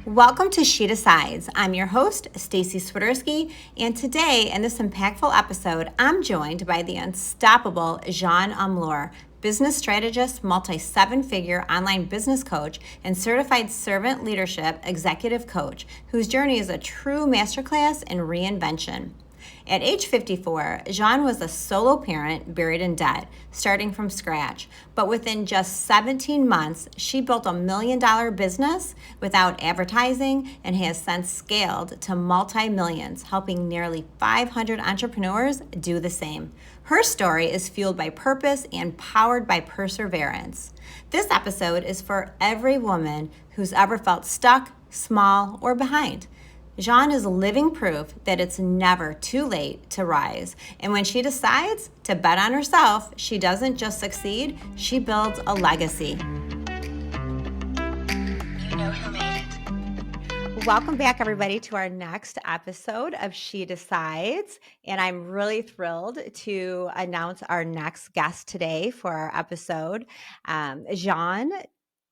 Welcome to She Decides. I'm your host, Staci Swiderski, and today in this impactful episode, I'm joined by the unstoppable Jeanne Omlor, business strategist, multi-seven-figure online business coach, and certified servant leadership executive coach, whose journey is a true masterclass in reinvention. At age 54, Jeanne was a solo parent buried in debt, starting from scratch. But within just 17 months, she built $1 million business without advertising and has since scaled to multi-millions, helping nearly 500 entrepreneurs do the same. Her story is fueled by purpose and powered by perseverance. This episode is for every woman who's ever felt stuck, small, or behind. Jeanne is living proof that it's never too late to rise. And when she decides to bet on herself, she doesn't just succeed, she builds a legacy. You know who made it. Welcome back, everybody, to our next episode of She Decides. And I'm really thrilled to announce our next guest today for our episode, Jeanne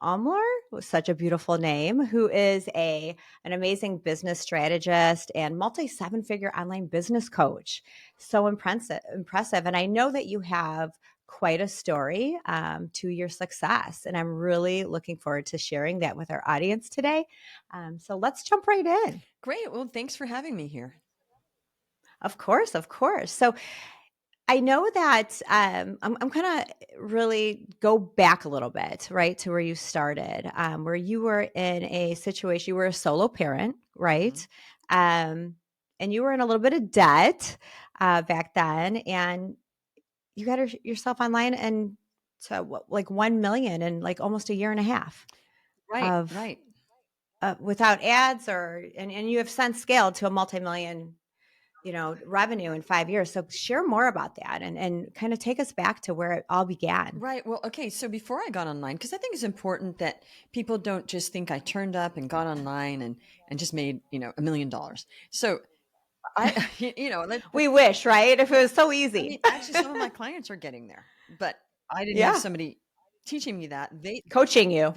Omlor, such a beautiful name, who is an amazing business strategist and multi-seven-figure online business coach. So impressive. And I know that you have quite a story to your success. And I'm really looking forward to sharing that with our audience today. So let's jump right in. Great. Well, thanks for having me here. Of course. So I know that I'm going to really go back a little bit, right, to where you started, where you were in a situation, you were a solo parent, right? And you were in a little bit of debt back then, and you got yourself online and to like 1 million in like almost a year and a half. Right. Without ads and you have since scaled to a multi-million revenue in 5 years. So share more about that and kind of take us back to where it all began. Right. Well, okay. So before I got online, because I think it's important that people don't just think I turned up and got online and just made, $1 million. So we wish, right? If it was so easy. I mean, actually, some of my clients are getting there, but I didn't have somebody teaching me that. Coaching you.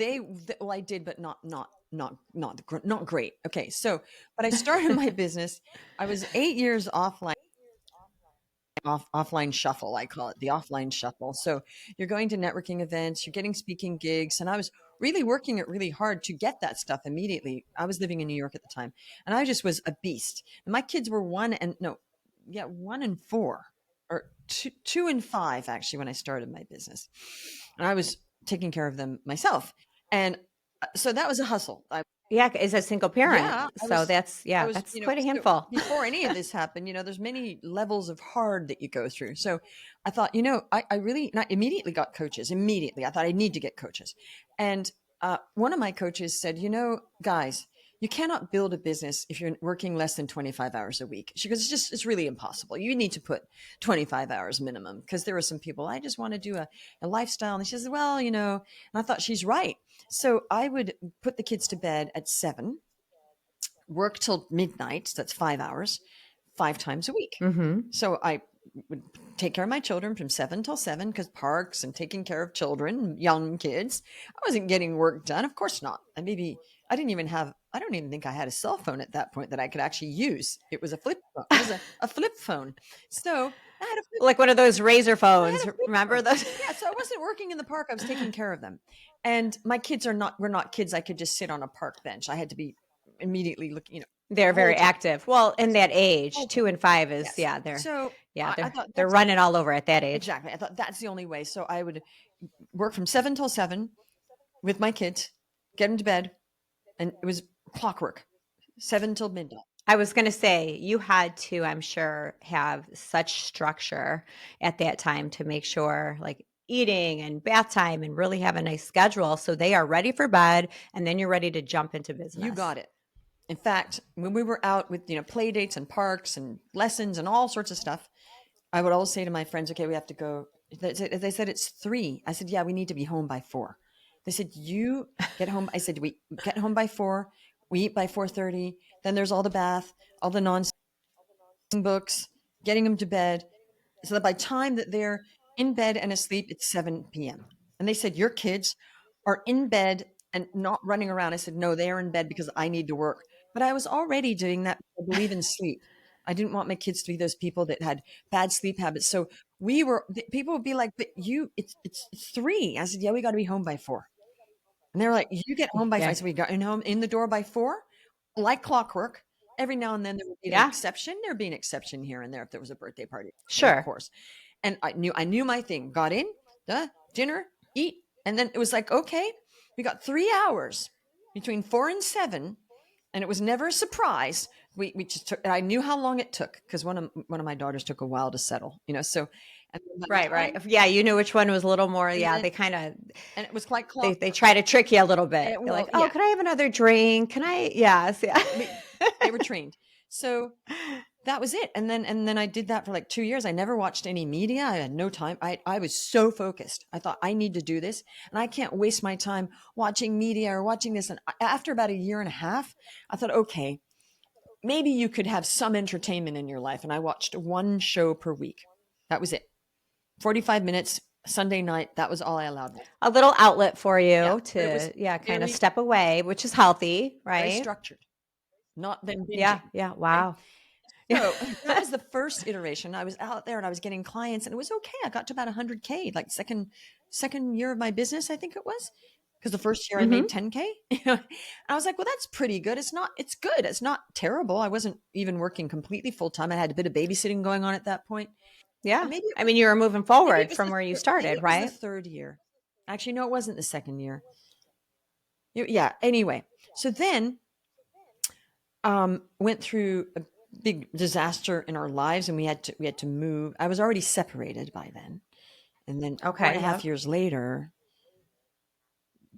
Well, I did, but not great. Okay. So, but I started my business. I was 8 years offline shuffle, I call it the offline shuffle. So you're going to networking events, you're getting speaking gigs, and I was really working it really hard to get that stuff immediately. I was living in New York at the time, and I just was a beast. And my kids were 1 and 4, or 2 and 5 actually when I started my business, and I was taking care of them myself. And so that was a hustle. As a single parent. Yeah, that's quite a handful. So before any of this happened, there's many levels of hard that you go through. So I thought, I really not immediately got coaches. Immediately, I thought I need to get coaches. And one of my coaches said, guys, you cannot build a business if you're working less than 25 hours a week. She goes, it's really impossible. You need to put 25 hours minimum, because there were some people, I just want to do a lifestyle. And she says, well, and I thought she's right. So I would put the kids to bed at 7, work till midnight. So that's 5 hours, 5 times a week. Mm-hmm. So I would take care of my children from 7 till 7, because parks and taking care of children, young kids, I wasn't getting work done. Of course not. And maybe I don't even think I had a cell phone at that point that I could actually use. It was a flip phone. It was a flip phone. So I had like one of those razor phones. Remember those? Yeah. So I wasn't working in the park. I was taking care of them. And my kids were not kids I could just sit on a park bench. I had to be immediately looking, they're very active. Well, in that age, 2 and 5 is, they're running all over at that age. Exactly. I thought that's the only way. So I would work from 7 till 7 with my kids, get them to bed. And it was clockwork, 7 till midnight. I was going to say, you had to, I'm sure, have such structure at that time to make sure, like, eating and bath time and really have a nice schedule so they are ready for bed, and then you're ready to jump into business. You got it. In fact, when we were out with, play dates and parks and lessons and all sorts of stuff, I would always say to my friends, okay, we have to go. They said, it's 3. I said, yeah, we need to be home by 4. They said, you get home. I said, we get home by 4. We eat by 4:30. Then there's all the bath, all the nonsense books, getting them to bed. So that by the time that they're in bed and asleep, it's 7 p.m. And they said, your kids are in bed and not running around. I said, no, they're in bed because I need to work. But I was already doing that. I believe in sleep. I didn't want my kids to be those people that had bad sleep habits. So people would be like, but it's 3. I said, yeah, we got to be home by 4. And they were like, you get home by 5. I Yeah. said, we got home in the door by 4, like clockwork. Every now and then there would be an Yeah. exception. There'd be an exception here and there if there was a birthday party, of Sure. course. And I knew my thing. Got in, dinner, eat, and then it was like, okay, we got 3 hours between 4 and 7, and it was never a surprise. We just took. I knew how long it took because one of my daughters took a while to settle. So, and then by the Right. time, Yeah. You knew which one was a little more. and Yeah. then They kind of, and it was like they clockwork. try to trick you a little bit. They're Well, like, oh, yeah, can I have another drink? Can I? Yes. Yeah. they were trained. So that was it. And then I did that for like 2 years. I never watched any media. I had no time. I was so focused. I thought I need to do this and I can't waste my time watching media or watching this. And after about a year and a half, I thought, okay, maybe you could have some entertainment in your life. And I watched 1 show per week. That was it. 45 minutes, Sunday night. That was all I allowed. A little outlet for Yeah, you but it was to, kind of very, step away, which is healthy, very right? structured, not then Yeah. binging. Yeah. Okay. Wow. So that was the first iteration. I was out there and I was getting clients and it was okay. I got to about 100K, like second year of my business, I think it was. Because the first year I made Hmm. 10K. And I was like, well, that's pretty good. It's good. It's not terrible. I wasn't even working completely full time. I had a bit of babysitting going on at that point. Yeah. Maybe it I was, mean, you were moving maybe it forward was from where you started, the right? third year. Actually, no, it wasn't the second year. Yeah. Anyway, so then went through a big disaster in our lives and we had to move. I was already separated by then. And then 4.5 Okay. years later,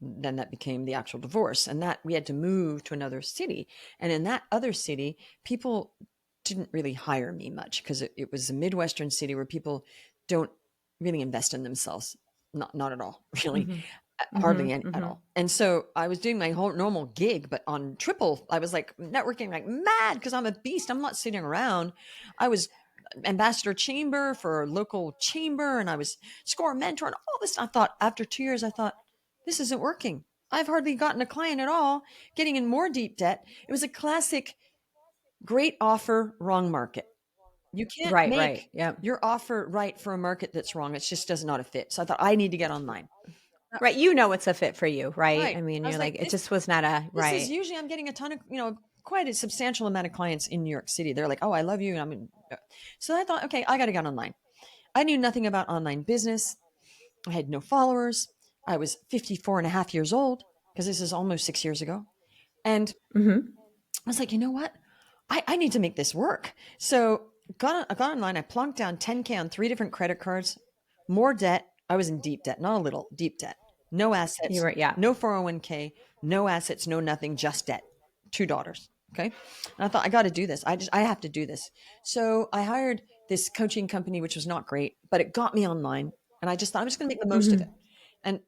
then that became the actual divorce. And that we had to move to another city. And in that other city, people didn't really hire me much because it was a Midwestern city where people don't really invest in themselves. Not at all, really. Hmm. Hardly Hmm. any at Hmm. all. And so I was doing my whole normal gig, but on triple, I was like networking like mad because I'm a beast. I'm not sitting around. I was ambassador chamber for a local chamber and I was score mentor and all this. I thought after 2 years, I thought, this isn't working. I've hardly gotten a client at all, getting in more deep debt. It was a classic great offer, wrong market. You can't Right. Right. make Yeah. your offer right for a market that's wrong. It just does not a fit. So I thought I need to get online. Right. You know it's a fit for you, right? Right. I mean, I was you're like, like, it just was not a this is right. usually I'm getting a ton of, quite a substantial amount of clients in New York City. They're like, oh, I love you. And so I thought, okay, I got to get online. I knew nothing about online business. I had no followers. I was 54 and a half years old because this is almost 6 years ago. And Hmm. I was like, you know what? I need to make this work. So I got online. I plunked down 10K on 3 different credit cards, more debt. I was in deep debt, not a little, deep debt. No You assets, were, yeah. no 401k, no assets, no nothing, just debt. 2 daughters. Okay. And I thought, I got to do this. I have to do this. So I hired this coaching company, which was not great, but it got me online. And I just thought I'm just going to make the most of it. Hmm. And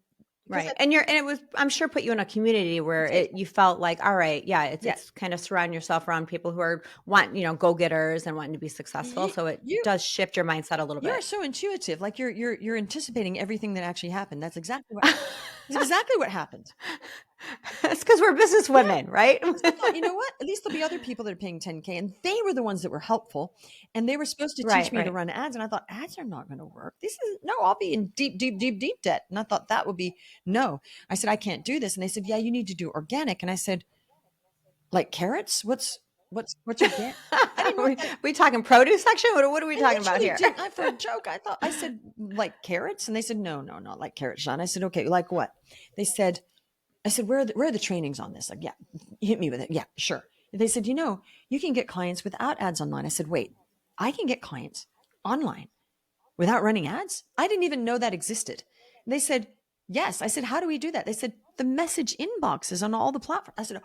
because Right. And it was, I'm sure, put you in a community where it did. you felt like, all right, yeah, Yeah. it's kind of surround yourself around people who are go getters and wanting to be successful. You, So it you does shift your mindset a little You're bit. so intuitive. Like you're anticipating everything that actually happened. That's exactly what happened. It's because we're business Yeah. women, right? So I thought, you know what? At least there'll be other people that are paying 10K. And they were the ones that were helpful. And they were supposed to teach Right, me to right. run ads. And I thought, ads are not going to work. I'll be in deep, deep, deep, deep debt. And I thought that would be no. I said, I can't do this. And they said, yeah, you need to do organic. And I said, like carrots? What's organic? I didn't know what that. we talking produce section? What are we I talking about literally here? didn't. For a joke, I said like carrots, and they said no, not like carrots, Jeanne. I said okay, like what? They said, I said where are the trainings on this? Like yeah, hit me with it. Yeah, sure. They said you can get clients without ads online. I said wait, I can get clients online without running ads? I didn't even know that existed. And they said yes. I said how do we do that? They said the message inbox is on all the platforms. I said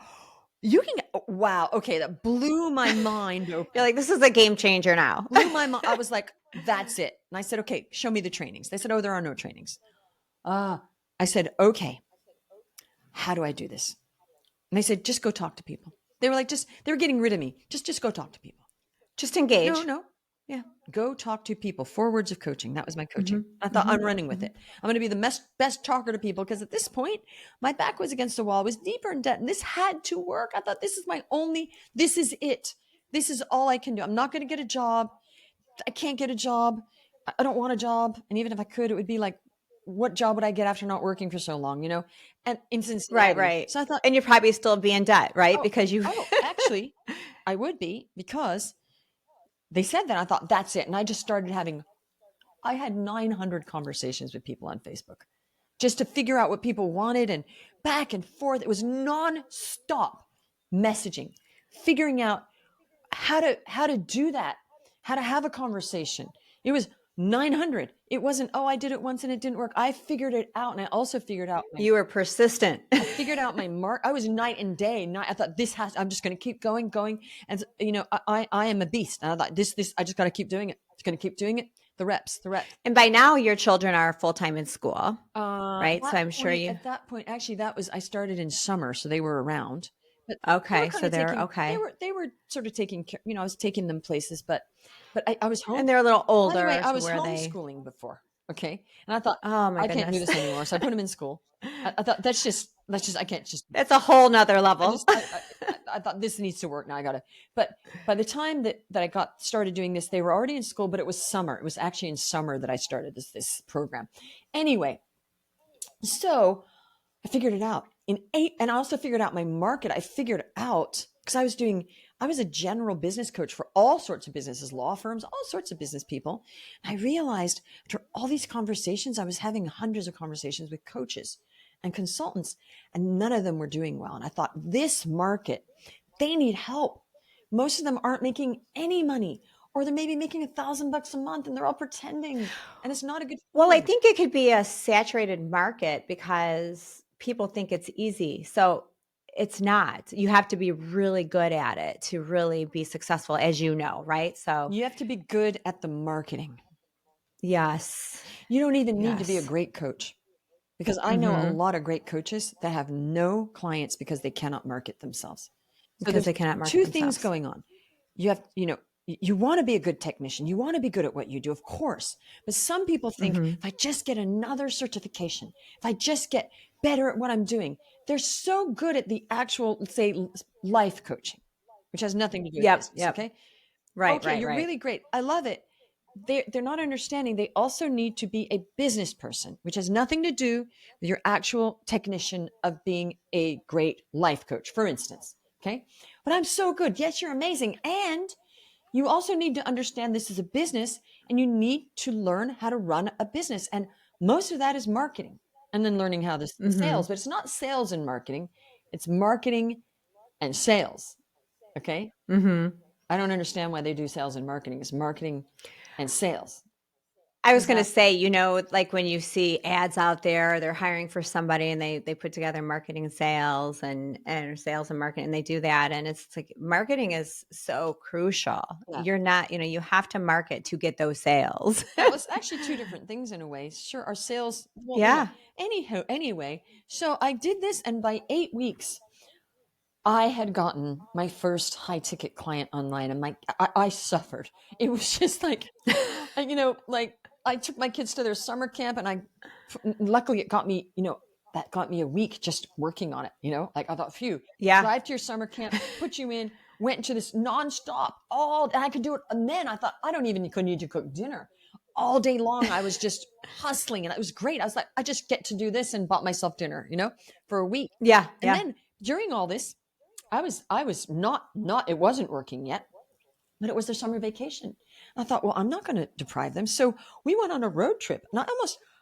you can get, wow. Okay. That blew my mind open. You're like, this is a game changer now. Blew my mind. I was like, that's it. And I said, okay, show me the trainings. They said, oh, there are no trainings. I said, okay, how do I do this? And they said, just go talk to people. They were like, they were getting rid of me. Just go talk to people. Just engage. No. Yeah. Go talk to people. 4 words of coaching. That was my coaching. I thought, Mm-hmm. I'm running with it. I'm going to be the best talker to people, because at this point, my back was against the wall. I was deeper in debt, and this had to work. I thought, this is it. This is all I can do. I'm not going to get a job. I can't get a job. I don't want a job. And even if I could, it would be like, what job would I get after not working for so long, And in Right, Cincinnati. right. So I thought, And you'd probably still be in debt, right? oh, Because you actually, I would be, because they said that. I thought, that's it. And I just started I had 900 conversations with people on Facebook just to figure out what people wanted, and back and forth. It was nonstop messaging, figuring out how to do that, how to have a conversation. It was 900. It wasn't, oh, I did it once and it didn't work. I figured it out. And I also figured out you were persistent. I figured out my mark. I was night and day. I thought, I'm just going to keep going. And I am a beast. And I thought I just got to keep doing it. It's going to keep doing it. The reps. And by now your children are full-time in school, right? So I'm sure at that point, actually, I started in summer, so they were around. But okay. So they're okay. They were sort of taking care, I was taking them places, but I was home. And they're a little older. By the way, I so was where homeschooling before. Okay. And I thought, Oh my I can't do goodness. this anymore. So I put them in school. I thought, I can't just, That's a whole nother level. I thought, this needs to work now. But by the time that I got started doing this, they were already in school, but it was summer. It was actually in summer that I started this program. Anyway, so I figured it out and I also figured out my market. I figured out, because I was a general business coach for all sorts of businesses, law firms, all sorts of business people. And I realized after all these conversations, I was having hundreds of conversations with coaches and consultants, and none of them were doing well. And I thought, this market, they need help. Most of them aren't making any money, or they're maybe making $1,000 a month, and they're all pretending, and it's not a good Well, I feeling. think it could be a saturated market because people think it's easy. So it's not. You have to be really good at it to really be successful, as you know, right? So You have to be good at the marketing. yes. You don't even need to be a Yes. great coach, because I know a lot of great coaches that have no clients because they cannot market themselves. So Because there's they cannot market two things themselves. going on. You have, you want to be a good technician. You want to be good at what you do, of course. But some people think, if I just get another certification, if I just get better at what I'm doing, they're so good at the actual, let's say, life coaching, which has nothing to do with Yep. business. Yep. Okay. Right. Okay. Right. You're Right. really great. I love it. They're not understanding. They also need to be a business person, which has nothing to do with your actual technician of being a great life coach, for instance. Okay. But I'm so good. Yes, you're amazing. And you also need to understand this is a business, and you need to learn how to run a business. And most of that is marketing, and then learning how this sales, but it's not sales and marketing. It's marketing and sales. Okay. I don't understand why they do sales and marketing. It's marketing and sales. I was Because going to that, say, like when you see ads out there, they're hiring for somebody and they put together marketing and sales and sales and marketing, and they do that. And it's like marketing is so crucial. yeah. You're not, you have to market to get those sales. Well, it's actually two different things in a way. Sure, our sales. Well, Yeah. anyhow, anyway, so I did this, and by 8 weeks, I had gotten my first high ticket client online, and I suffered. It was just like, like I took my kids to their summer camp, and luckily it got me, that got me a week just working on it. Like I thought, phew, Yeah. drive to your summer camp, put you in, went into this nonstop and I could do it. And then I thought, I don't even need to cook dinner. All day long, I was just hustling, and it was great. I was like, I just get to do this, and bought myself dinner, for a week. Yeah. And Yeah. then during all this, I was not, it wasn't working yet, but it was their summer vacation. I thought, well, I'm not going to deprive them. So we went on a road trip. And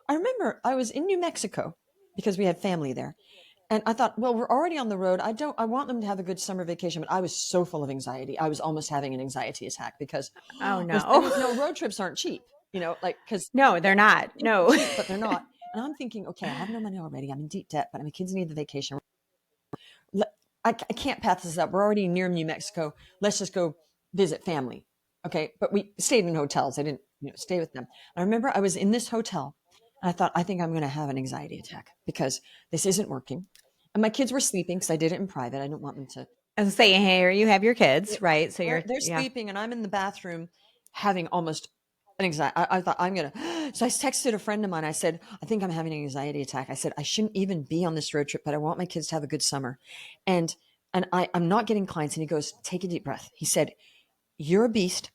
I remember I was in New Mexico because we had family there. And I thought, well, we're already on the road. I want them to have a good summer vacation, but I was so full of anxiety. I was almost having an anxiety attack because, Oh no. road trips aren't cheap, because No, they're not. No. cheap, but they're not. And I'm thinking, okay, I have no money already. I'm in deep debt, but my kids need the vacation. I can't pass this up. We're already near New Mexico. Let's just go visit family. Okay. But we stayed in hotels. I didn't stay with them. I remember I was in this hotel, and I thought, I think I'm going to have an anxiety attack because this isn't working. And my kids were sleeping because I did it in private. I didn't want them to. I was saying, here you have your kids, right? So They're sleeping, and I'm in the bathroom, having almost an anxiety. I thought I'm going to, so I texted a friend of mine. I said, I think I'm having an anxiety attack. I said, I shouldn't even be on this road trip, but I want my kids to have a good summer. And, I'm not getting clients. And he goes, take a deep breath. He said, you're a beast.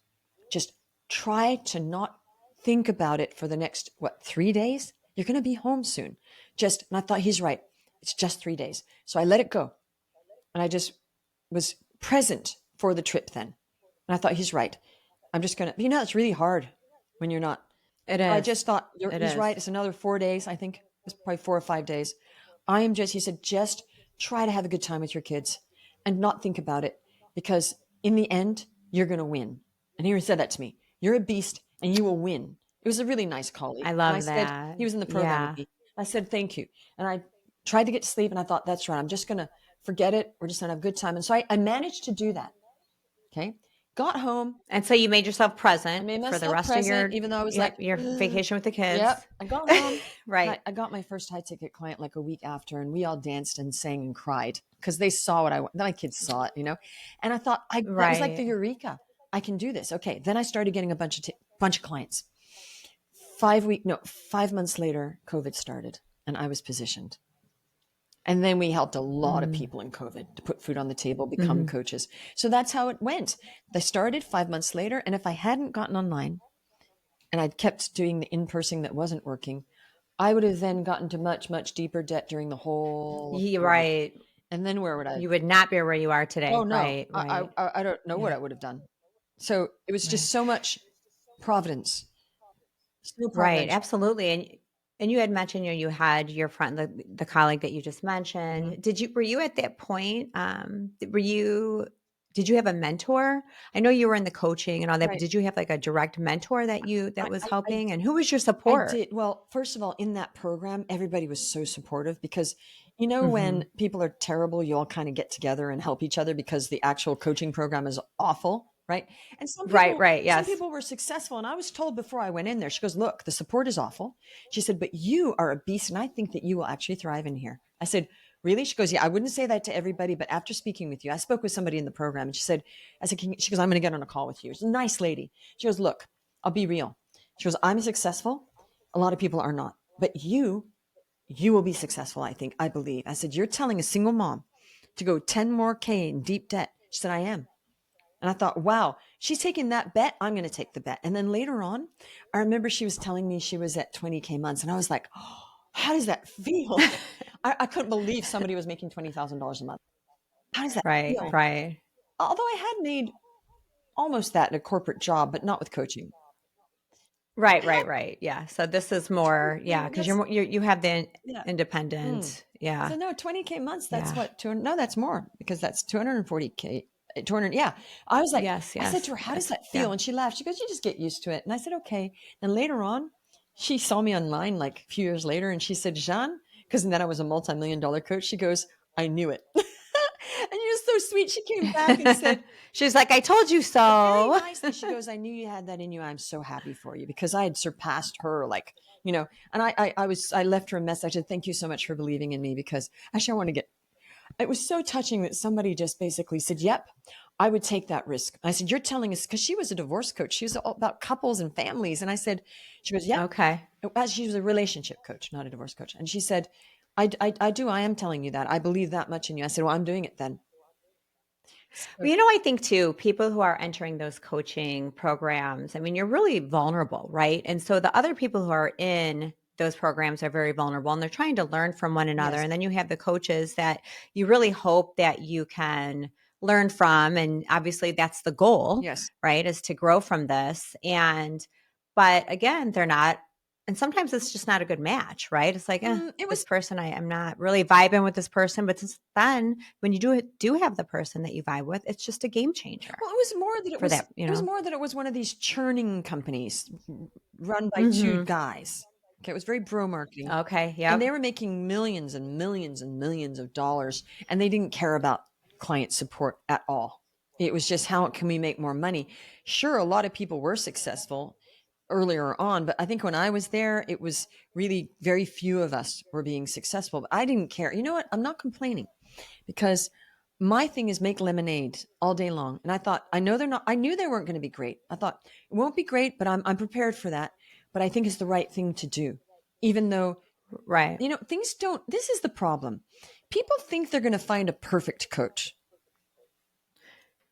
Just try to not think about it for the next, 3 days? You're going to be home soon. And I thought he's right. It's just 3 days. So I let it go. And I just was present for the trip then. And I thought he's right. I'm just going to, it's really hard when you're not. It I is. just thought It he's is. right. It's another 4 days. I think it's probably 4 or 5 days. He said, just try to have a good time with your kids and not think about it, because in the end, you're going to win. And he said that to me. You're a beast and you will win. It was a really nice colleague. I And I love said, that. he was in the program with Yeah. me. I said, thank you. And I tried to get to sleep, and I thought, that's right. I'm just going to forget it. We're just going to have a good time. And so I managed to do that. Okay. Got home. And so you made yourself I present made for the myself rest of present, even though I was like, your vacation with the kids. yep. I got home. Right. I got my first high ticket client like a week after, and we all danced and sang and cried because they saw what my kids saw it, And I thought that was like the Right. eureka. I can do this. Okay. Then I started getting a bunch of clients. 5 months later, COVID started and I was positioned. And then we helped a lot of people in COVID to put food on the table, become coaches. So that's how it went. They started 5 months later. And if I hadn't gotten online and I'd kept doing the in-person that wasn't working, I would have then gotten to much, much deeper debt during the whole of COVID. Right. And then where would I? You would not be where you are today. Oh no, Right. Right. I don't know what Yeah. I would have done. So it was just Right. so much providence, still Right. providential. Absolutely. And you had mentioned, you had your friend, the colleague that you just Mm-hmm. mentioned. Were you at that point? Did you have a mentor? I know you were in the coaching and all that, but Right. did you have like a direct mentor that was I helping? And who was your I support? did. Well, first of all, in that program, everybody was so supportive because, Hmm. when people are terrible, you all kind of get together and help each other because the actual coaching program is awful. Right. And Right. Right. some Yes. people were successful. And I was told before I went in there, she goes, look, the support is awful. She said, but you are a beast. And I think that you will actually thrive in here. I said, really? She goes, yeah, I wouldn't say that to everybody, but after speaking with you, I spoke with somebody in the program and she said, she goes, I'm going to get on a call with you. She's a nice lady. She goes, look, I'll be real. She goes, I'm successful. A lot of people are not, but you will be successful. I think, I believe. I said, you're telling a single mom to go 10 more K in deep debt. She said, I am. And I thought, wow, she's taking that bet. I'm going to take the bet. And then later on, I remember she was telling me she was at 20K months. And I was like, oh, how does that feel? I couldn't believe somebody was making $20,000 a month. How does that Right. feel? Right. Although I had made almost that in a corporate job, but not with coaching. Right. I had Right. Right. Yeah. So this is more, yeah, because that's, you have the yeah. independent. I Yeah. said, no, 20K months. That's Yeah. what, 200, no, that's more because that's 240K, 200. Yeah. I was like, Yes. I said to Yes. her, how does Yes. that Yeah. feel? And she laughed. She goes, you just get used to it. And I said, okay. And later on, she saw me online like a few years later and she said, Jeanne, because then I was a multi-million-dollar coach. She goes, I knew it. And you're so sweet. She came back and said, She's like, I told you very so. nicely, she goes, I knew you had that in you. I'm so happy for you because I had surpassed her, like, and I left her a message. I said, thank you so much for believing in me because actually I want to get, it was so touching that somebody just basically said, yep, I would take that risk. I said, you're telling us, because she was a divorce coach. She was all about couples and families. And I said, she goes, yep. Okay. As she was a relationship coach, not a divorce coach. And she said, I am telling you that. I believe that much in you. I said, well, I'm doing it then. Well, So, I think too, people who are entering those coaching programs, I mean, you're really vulnerable, right? And so the other people who are in those programs are very vulnerable and they're trying to learn from one another. yes, And then you have the coaches that you really hope that you can learn from. And obviously that's the goal, yes. right? Is to grow from this. But again, they're not. And sometimes it's just not a good match, right? It's like, It this was person, I'm not really vibing with this person. But then when you do have the person that you vibe with, it's just a game changer Well, it was more that for that, it was more that it was one of these churning companies run by two Mhm. guys. Okay, it was very bro marketing. Okay, And they yep. were making millions and millions and millions of dollars and they didn't care about client support at all. It was just how can we make more money? Sure, a lot of people were successful earlier on, but I think when I was there, it was really very few of us were being successful. But I didn't care. You know what? I'm not complaining because my thing is make lemonade all day long. And I thought, I knew they weren't going to be great. I thought it won't be great, but I'm prepared for that. But I think it's the right thing to do, even though, Right. things don't, this is the problem. People think they're going to find a perfect coach.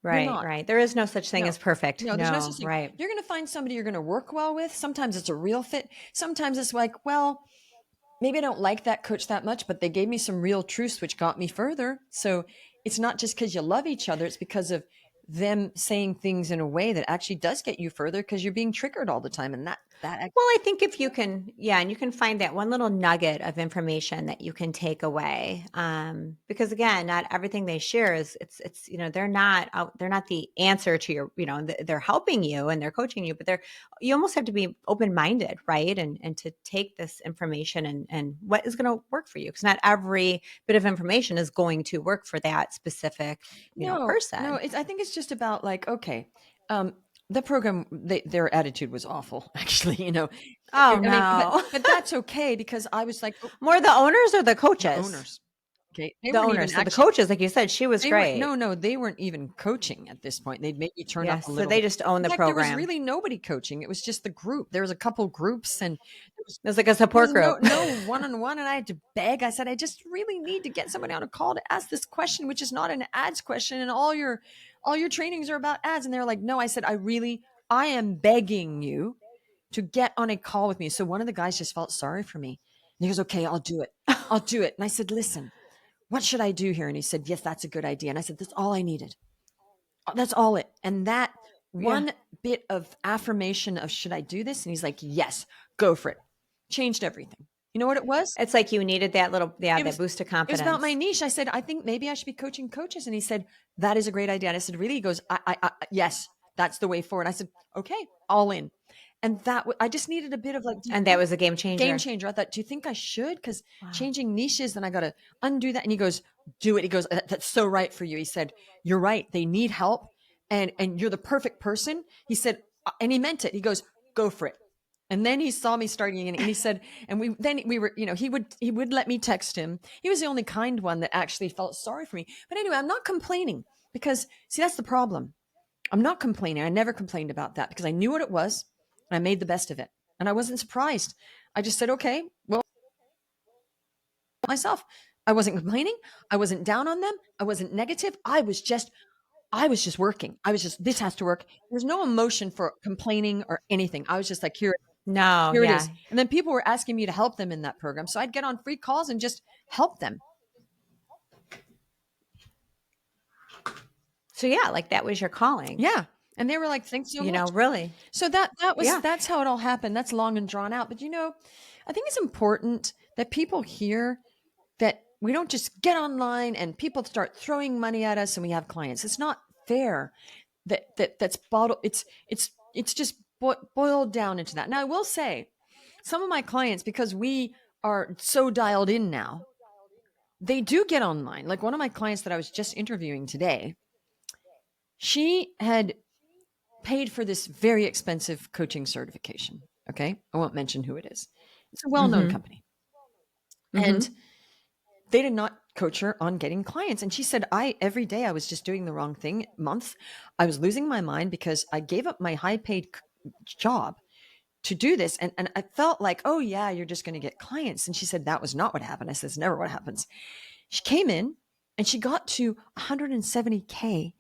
They're Right. not. Right. There is no such thing No, as perfect. no, there's no No. such thing. Right. You're going to find somebody you're going to work well with. Sometimes it's a real fit. Sometimes it's like, well, maybe I don't like that coach that much, but they gave me some real truths which got me further. So it's not just because you love each other, it's because of them saying things in a way that actually does get you further because you're being triggered all the time. And Well, I think if you can, yeah, and you can find that one little nugget of information that you can take away, because again, not everything they share is they're not the answer to your, they're helping you and they're coaching you, but you almost have to be open minded, right, and to take this information and what is going to work for you, because not every bit of information is going to work for that specific, no, person. I think it's just about like, okay, the program, their attitude was awful, actually, Oh I mean, but, no, but that's okay because I was like, oh, more the owners or the the coaches? owners. Okay. They The weren't owners. even So the actually, coaches, like you said, she was they weren't, great. no, they weren't even coaching at this point. They'd maybe turned up Yes, a so little they bit. just own In the fact, there was program. really nobody coaching. It was just the group. There was a couple groups and It was like a there was support group. no one-on-one. And I had to beg. I said, I just really need to get somebody on a call to ask this question, which is not an ads question. And all your trainings are about ads. And they're like, no, I said, I am begging you to get on a call with me. So one of the guys just felt sorry for me. And he goes, okay, I'll do it. I'll do it. And I said, listen, what should I do here? And he said, yes, that's a good idea. And I said, that's all I needed. That's all it. And that Yeah. one bit of affirmation of, should I do this? And he's like, yes, go for it. Changed everything. You know what it was? It's like you needed that little, It that was, boost of it was about my confidence. niche. I said, I think maybe I should be coaching coaches. And he said, that is a great idea. And I said, really? He goes, yes, that's the way forward. I said, okay, all in. And I just needed a bit of like, And that was a game game changer. changer. I thought, do you think I should? Because Wow. changing niches, then I got to undo that. And he goes, do it. He goes, that's so right for you. He said, you're right. They need help. And you're the perfect person. He said, and he meant it. He goes, go for it. And then he saw me starting and he said, and we were, he would let me text him. He was the only kind one that actually felt sorry for me. But anyway, I'm not complaining because see, that's the problem. I'm not complaining. I never complained about that because I knew what it was and I made the best of it. And I wasn't surprised. I just said, okay, well, myself. I wasn't complaining. I wasn't down on them. I wasn't negative. I was just working. I was just, this has to work. There's no emotion for complaining or anything. I was just like, No, here it yeah. is. And then people were asking me to help them in that program. So I'd get on free calls and just help them. So yeah, like that was your calling. Yeah. And they were like, thanks so much. Really. So Yeah. that's how it all happened. That's long and drawn out. But I think it's important that people hear that we don't just get online and people start throwing money at us and we have clients. It's not fair that's bottled. It's just boiled down into that. Now I will say some of my clients, because we are so dialed in now, they do get online. Like one of my clients that I was just interviewing today, she had paid for this very expensive coaching certification. Okay. I won't mention who it is. It's a well-known Mm-hmm. company. And Mm-hmm. they did not coach her on getting clients. And she said, every day I was just doing the wrong thing. Month, I was losing my mind because I gave up my high paid job to do this. And I felt like, oh yeah, you're just going to get clients. And she said, that was not what happened. I said, it's never what happens. She came in and she got to 170K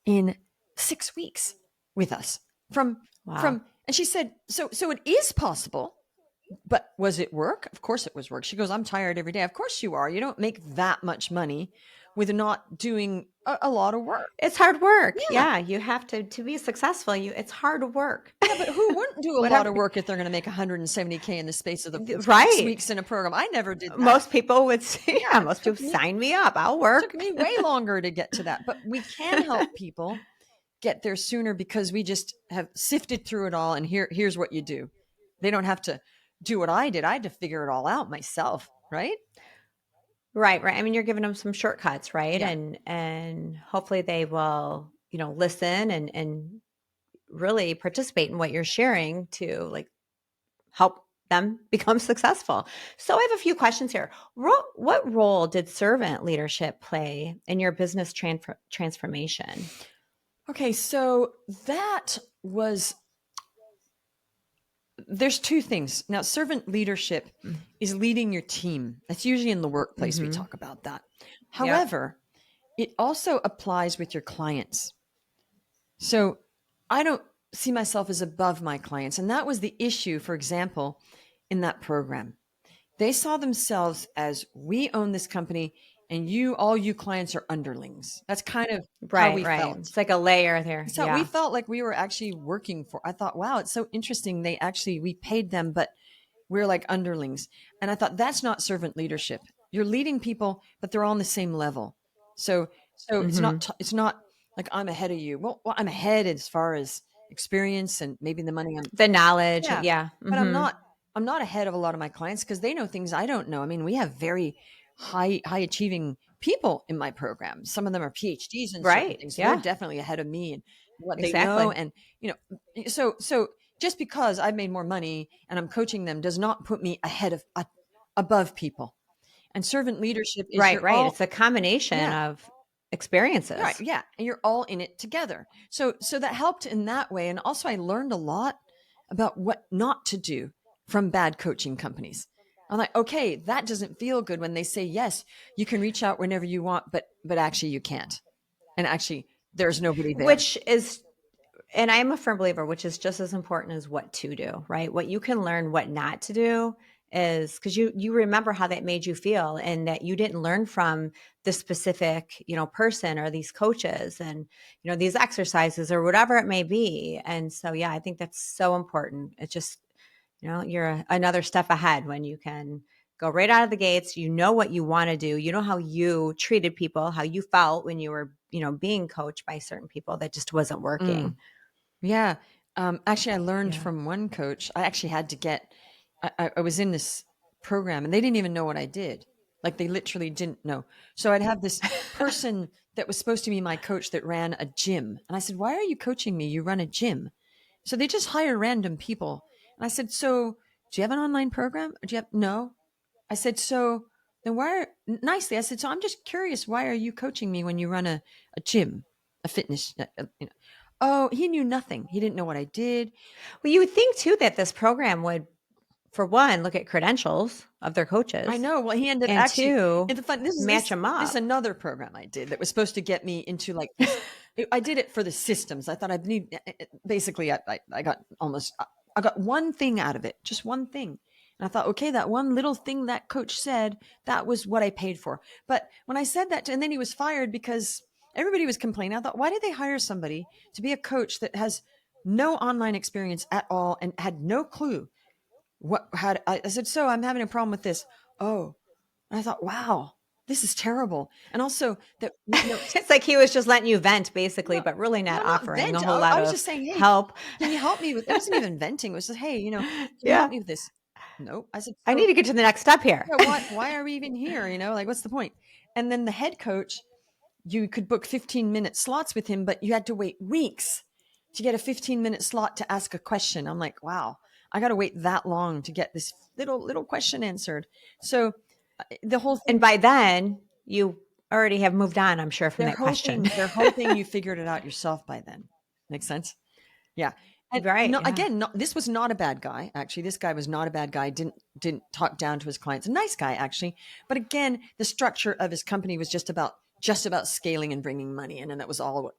in 6 weeks with us Wow. and she said, so it is possible. But was it work? Of course it was work. She goes, I'm tired every day. Of course you are. You don't make that much money with not doing a lot of work. It's hard work. Yeah. Yeah. You have to be successful. It's hard work. Yeah, but who wouldn't do a lot of work if they're going to make 170K in the space of the 6 Right. weeks in a program? I never did that. Most people would say, yeah, most took people me- sign me up. I'll It work. took me way longer to get to that. But we can help people get there sooner because we just have sifted through it all. And here's what you do. They don't have to do what I did. I had to figure it all out myself, right? Right. I mean, you're giving them some shortcuts, right? Yeah. And hopefully they will, listen and really participate in what you're sharing to like help them become successful. So I have a few questions here. What role did servant leadership play in your business transformation? Okay, so there's two things. Now, servant leadership is leading your team. That's usually in the workplace we talk about that. Yep. However, it also applies with your clients. So I don't see myself as above my clients. And that was the issue, for example, in that program. They saw themselves as, we own this company and all you clients are underlings. That's kind of how Right, we right. felt. It's like a layer there. So we Yeah. felt like we were actually working for, I thought, wow, it's so interesting. We paid them, but we're like underlings. And I thought, that's not servant leadership. You're leading people, but they're all on the same level. So it's not like I'm ahead of you. Well, I'm ahead as far as experience and maybe the money The knowledge. yeah, Yeah. but I'm not ahead of a lot of my clients because they know things I don't know. I mean, we have very high achieving people in my program. Some of them are PhDs in certain Right. things. So they're Yeah. definitely ahead of me and what they know. Exactly. And so just because I've made more money and I'm coaching them does not put me ahead of above people. And servant leadership is Right, you're right. all It's a combination yeah. of Right, experiences. yeah, and you're all in it together. So that helped in that way, and also I learned a lot about what not to do from bad coaching companies. I'm like, okay, that doesn't feel good when they say yes, you can reach out whenever you want, but actually you can't, and actually there's nobody there. Which is, and I am a firm believer, which is just as important as what to do, right? What you can learn, what not to do is because you remember how that made you feel and that you didn't learn from the specific, person or these coaches and, these exercises or whatever it may be. And so, yeah, I think that's so important. It's just, you're another step ahead when you can go right out of the gates. You know what you want to do. You know how you treated people, how you felt when you were, being coached by certain people that just wasn't working. Mm, yeah, actually, I learned Yeah. from one coach. I actually had to get. I was in this program, and they didn't even know what I did. Like they literally didn't know. So I'd have this person that was supposed to be my coach that ran a gym, and I said, "Why are you coaching me? You run a gym." So they just hire random people, and I said, "So do you have an online program? Or do you have no?" I said, "So then why?" Nicely, I said, "So I'm just curious. Why are you coaching me when you run a gym, a fitness?" Oh, he knew nothing. He didn't know what I did. Well, you would think too that this program would, for one, look at credentials of their I coaches, know. Well, he ended and actually. two, And the fun. This is match this. them This is up. another program I did that was supposed to get me into like this. I did it for the systems. I thought I'd need. Basically, I got almost. I got one thing out of it, just one thing. And I thought, okay, that one little thing that coach said, that was what I paid for. But when I said that, and then he was fired because everybody was complaining. I thought, why did they hire somebody to be a coach that has no online experience at all and had no clue what had I said, so I'm having a problem with this. Oh, and I thought, wow, this is terrible. And also that, It's like he was just letting you vent, basically, no, but really not no, not offering a vent. whole I lot was of just saying, hey, help. can you help me with, it wasn't even venting. It was just, hey, can you help Yeah, me with this? Nope. I said, I so need to get to the next step here. yeah, why are we even here? Like, what's the point? And then the head coach, you could book 15-minute slots with him, but you had to wait weeks to get a 15-minute slot to ask a question. I'm like, wow, I got to wait that long to get this little question answered. So the whole And thing, by then, you already have moved on, I'm sure, from they're that question. hoping they're hoping you figured it out yourself by then. Makes sense? Yeah. And Right. no, Yeah. again, this was not a bad guy. Actually, this guy was not a bad guy. Didn't talk down to his clients. A nice guy, actually. But again, the structure of his company was just about scaling and bringing money in, and that was all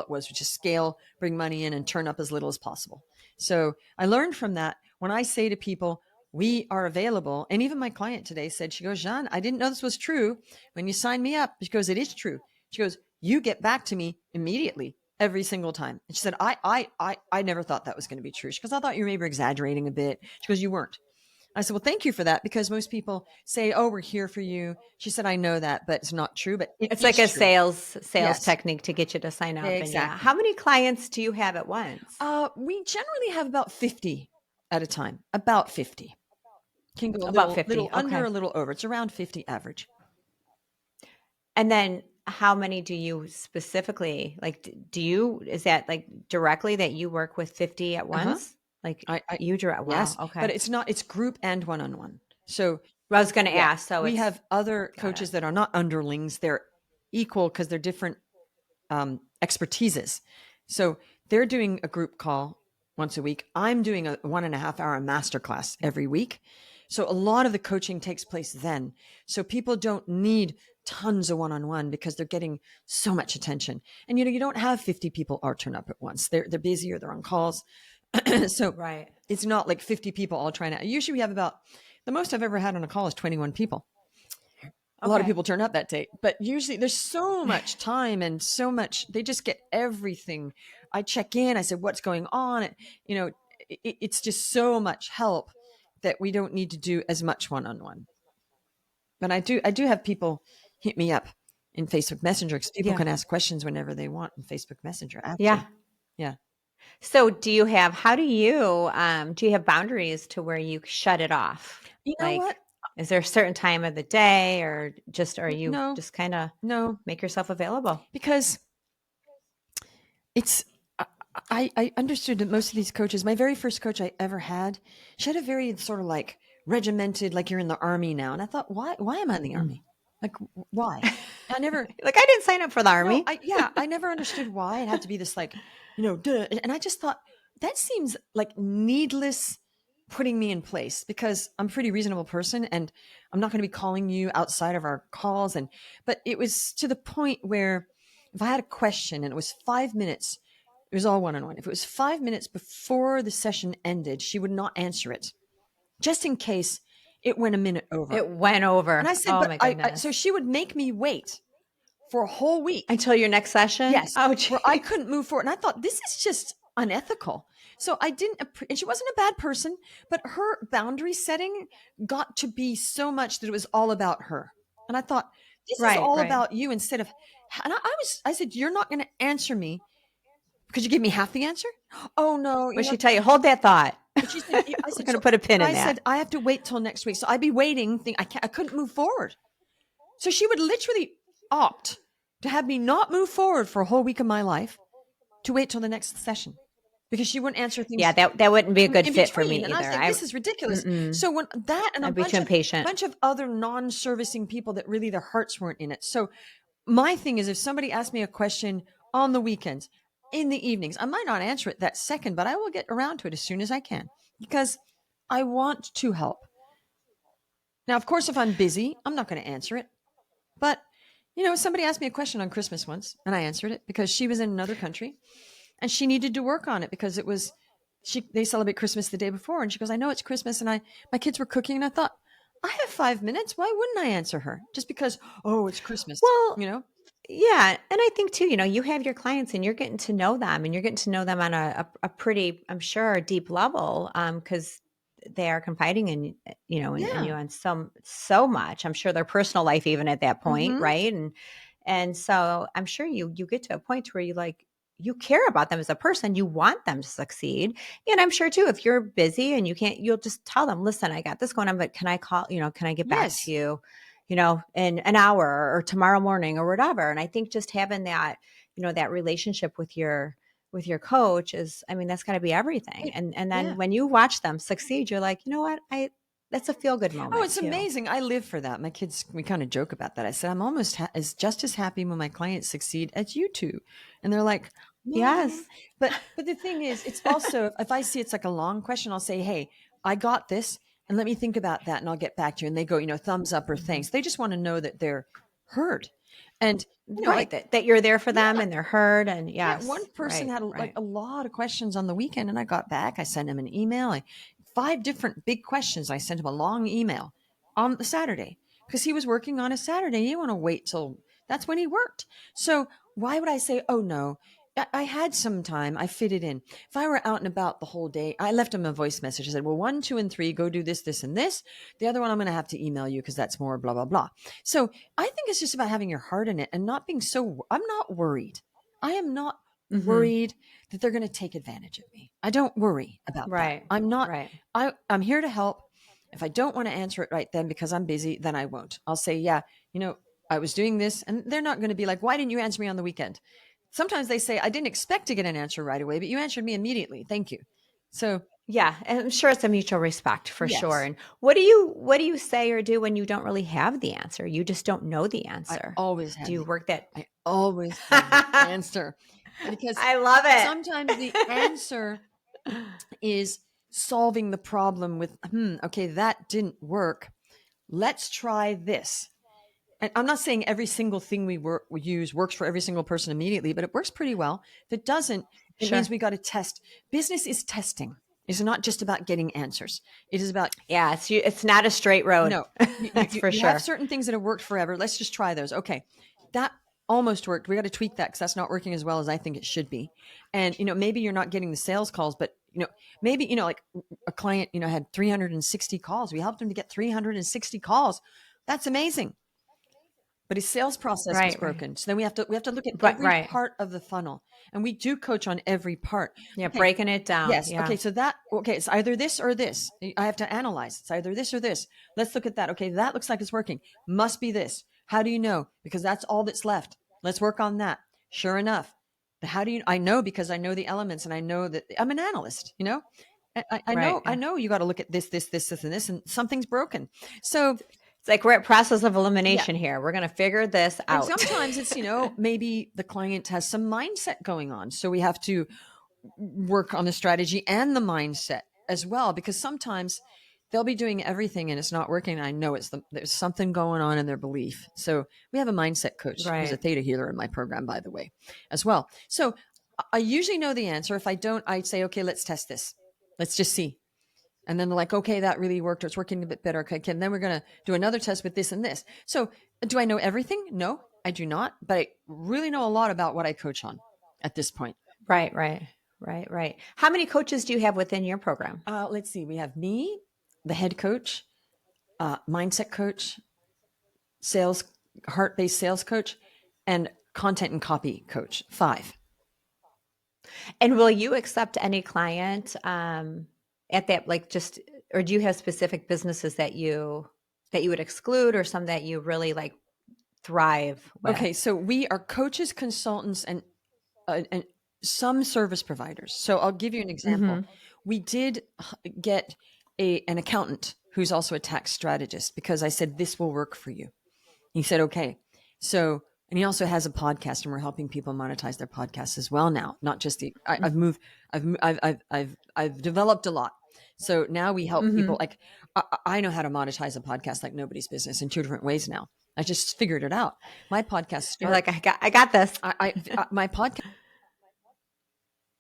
it was just scale, bring money in, and turn up as little as possible. So I learned from that. When I say to people, we are available, and even my client today said, she goes, Jeanne, I didn't know this was true when you signed me up. She goes, it is true. She goes, you get back to me immediately every single time. And she said, I never thought that was going to be true. She goes, I thought you were maybe exaggerating a bit. She goes, you weren't. I said, well, thank you for that, because most people say, oh, we're here for you. She said, I know that, but it's not true. But it It's like is a true. sales Yes, technique to get you to sign up. And yeah, exactly. how many clients do you have at once? We generally have about 50 at a time. About 50. Can go a About little 50. under, Okay. a little over. It's around 50 average. And then how many do you specifically like? Do you, is that like directly that you work with 50 at Uh-huh. once? Like I you direct? Wow. yes, but Okay. it's group and one-on-one. So Well, I was going to yeah, ask. So we it's have other got it. coaches that are not underlings. They're equal because they're different expertises. So they're doing a group call once a week. I'm doing a 1.5 hour masterclass every week. So a lot of the coaching takes place then. So people don't need tons of one-on-one because they're getting so much attention. And you don't have 50 people all turn up at once. They're busy or they're on calls. So Right. it's not like 50 people all trying to. Usually we have about the most I've ever had on a call is 21 people. A lot of Okay. people turn up that day, but usually there's so much time and so much, they just get everything. I check in, I said, what's going on? It's just so much help that we don't need to do as much one-on-one. But I do have people hit me up in Facebook Messenger because people Yeah. can ask questions whenever they want in Facebook Messenger. Yeah. Actually, yeah. So how do you have boundaries to where you shut it off? You know what? Like, is there a certain time of the day or you No, just kind of no, make yourself available? because it's I understood that most of these coaches, my very first coach I ever had, she had a very sort of like regimented, like you're in the army now. And I thought, why am I in the Mm. army? Like, why? I never, Like, I didn't sign up for the no, army. I never understood why it had to be this like, duh. And I just thought that seems like needless putting me in place because I'm a pretty reasonable person and I'm not going to be calling you outside of our calls. But it was to the point where if I had a question and it was 5 minutes, it was all one-on-one. If it was 5 minutes before the session ended, she would not answer it just in case it went a minute over. It went And over. I said, Oh but my so goodness. she would make me wait for a whole week. Until your next session? Yes, Oh, where I geez. couldn't move forward. And I thought, this is just unethical. So I didn't, and she wasn't a bad person, but her boundary setting got to be so much that it was all about her. And I thought, this is Right, all right. about you instead of, and I said, you're not going to answer me because you give me half the answer. Oh no, Would she tell you, hold that thought? and she said, I We're said, going to so put a pin in I that. said, I have to wait till next week. So I'd be waiting, I couldn't move forward. So she would literally opt to have me not move forward for a whole week of my life to wait till the next session because she wouldn't answer Yeah, things that wouldn't be a good in fit for between. me And I was either. like, this is ridiculous. Mm-mm. So when that and a I'd be too bunch of impatient. other non-servicing people that really their hearts weren't in it. So my thing is if somebody asks me a question on the weekends, in the evenings, I might not answer it that second, but I will get around to it as soon as I can because I want to help. Now, of course, if I'm busy, I'm not going to answer it. But, somebody asked me a question on Christmas once and I answered it because she was in another country and she needed to work on it because they celebrate Christmas the day before. And she goes, I know it's Christmas. And my kids were cooking and I thought, I have 5 minutes. Why wouldn't I answer her? Just because, oh, it's Christmas, Well, you know? yeah, and I think too, you have your clients and you're getting to know them and you're getting to know them on a pretty, I'm sure, deep level, because they are confiding in you Yeah. on so much. I'm sure their personal life even at that point, Mm-hmm. right? And so I'm sure you get to a point where you care about them as a person, you want them to succeed. And I'm sure too, if you're busy and you can't, you'll just tell them, listen, I got this going on, but can I call, can I get back to Yes. you? In an hour or tomorrow morning or whatever. And I think just having that relationship with your coach is, I mean, that's got to be everything. And then Yeah. when you watch them succeed, you're like, you know what? That's a feel good Oh, moment it's too. amazing. I live for that. My kids, we kind of joke about that. I said, I'm almost just as happy when my clients succeed as you two. And they're like, Mom. Yes. But the thing is, it's also, if I see it's like a long question, I'll say, hey, I got this and let me think about that and I'll get back to you. And they go, thumbs up or Mhm. thanks. They just want to know that they're heard. And, Right. That you're there for them yeah, and they're heard. And yeah, one yes, person right, had like right. a lot of questions on the weekend, and I got back. I sent him an email. 5 different big questions. I sent him a long email on the Saturday because he was working on a Saturday. He didn't want to wait till that's when he worked. So why would I say, oh no? I had some time. I fit it in. If I were out and about the whole day, I left him a voice message. I said, well, 1, 2, and 3, go do this, this, and this. The other one, I'm going to have to email you because that's more blah, blah, blah. So I think it's just about having your heart in it and not being I'm not worried. I am not Hmm. worried that they're going to take advantage of me. I don't worry about that. Right, I'm not, right. I'm here to help. If I don't want to answer it right then because I'm busy, then I won't. I'll say, yeah, I was doing this, and they're not going to be like, why didn't you answer me on the weekend? Sometimes they say, I didn't expect to get an answer right away, but you answered me immediately. Thank you. So Yeah, and I'm sure it's a mutual respect for sure. yes, And what do you say or do when you don't really have the answer? You just don't know the I answer. always Do have you the work that? I always have the answer. Because I love it. sometimes the answer is solving the problem with, okay, that didn't work. Let's try this. And I'm not saying every single thing we use works for every single person immediately, but it works pretty well. If it doesn't, it means Sure. we got to test. Business is testing. It's not just about getting answers. It is about, Yeah, it's not a straight road. no, That's for you have sure. certain things that have worked forever. Let's just try those. Okay. That almost worked. We got to tweak that because that's not working as well as I think it should be. And, maybe you're not getting the sales calls, but, maybe, like a client, had 360 calls. We helped him to get 360 calls. That's amazing. But his sales process was Right, right. broken. So then we have to look at But every right. part of the funnel, and we do coach on every part. Yeah, Okay. breaking it down. Yes. Yeah. Okay. It's either this or this. I have to analyze. It's either this or this. Let's look at that. Okay. That looks like it's working. Must be this. How do you know? Because that's all that's left. Let's work on that. Sure enough. How do you, I know because I know the elements and I know that I'm an analyst, Right. I Yeah. know you got to look at this, and this, and something's broken. So It's like we're at process of yeah. elimination here. We're going to figure this And out. sometimes it's, maybe the client has some mindset going on. So we have to work on the strategy and the mindset as well, because sometimes they'll be doing everything and it's not working. I know there's something going on in their belief. So we have a mindset coach who's a Right. theta healer in my program, by the way, as well. So I usually know the answer. If I don't, I'd say, okay, let's test this. Let's just see. And then they're like, okay, that really worked. Or it's working a bit better. Okay. And then we're going to do another test with this and this. So do I know everything? No, I do not. But I really know a lot about what I coach on at this point. Right. Right. Right. Right. How many coaches do you have within your program? Let's see. We have me, the head coach, mindset coach, sales, heart-based sales coach, and content and copy coach. 5. And will you accept any client at that, like just, or do you have specific businesses that you would exclude, or some that you really like thrive with? Okay. So we are coaches, consultants, and some service providers. So I'll give you an example. Mm-hmm. We did get an accountant who's also a tax strategist because I said, this will work for you. He said, okay. So, and he also has a podcast and we're helping people monetize their podcasts as well now, not just I've developed a lot. So now we help Mm-hmm. people. Like I know how to monetize a podcast like nobody's business in 2 different ways now. I just figured it out. My podcast You're started, like, I got this. my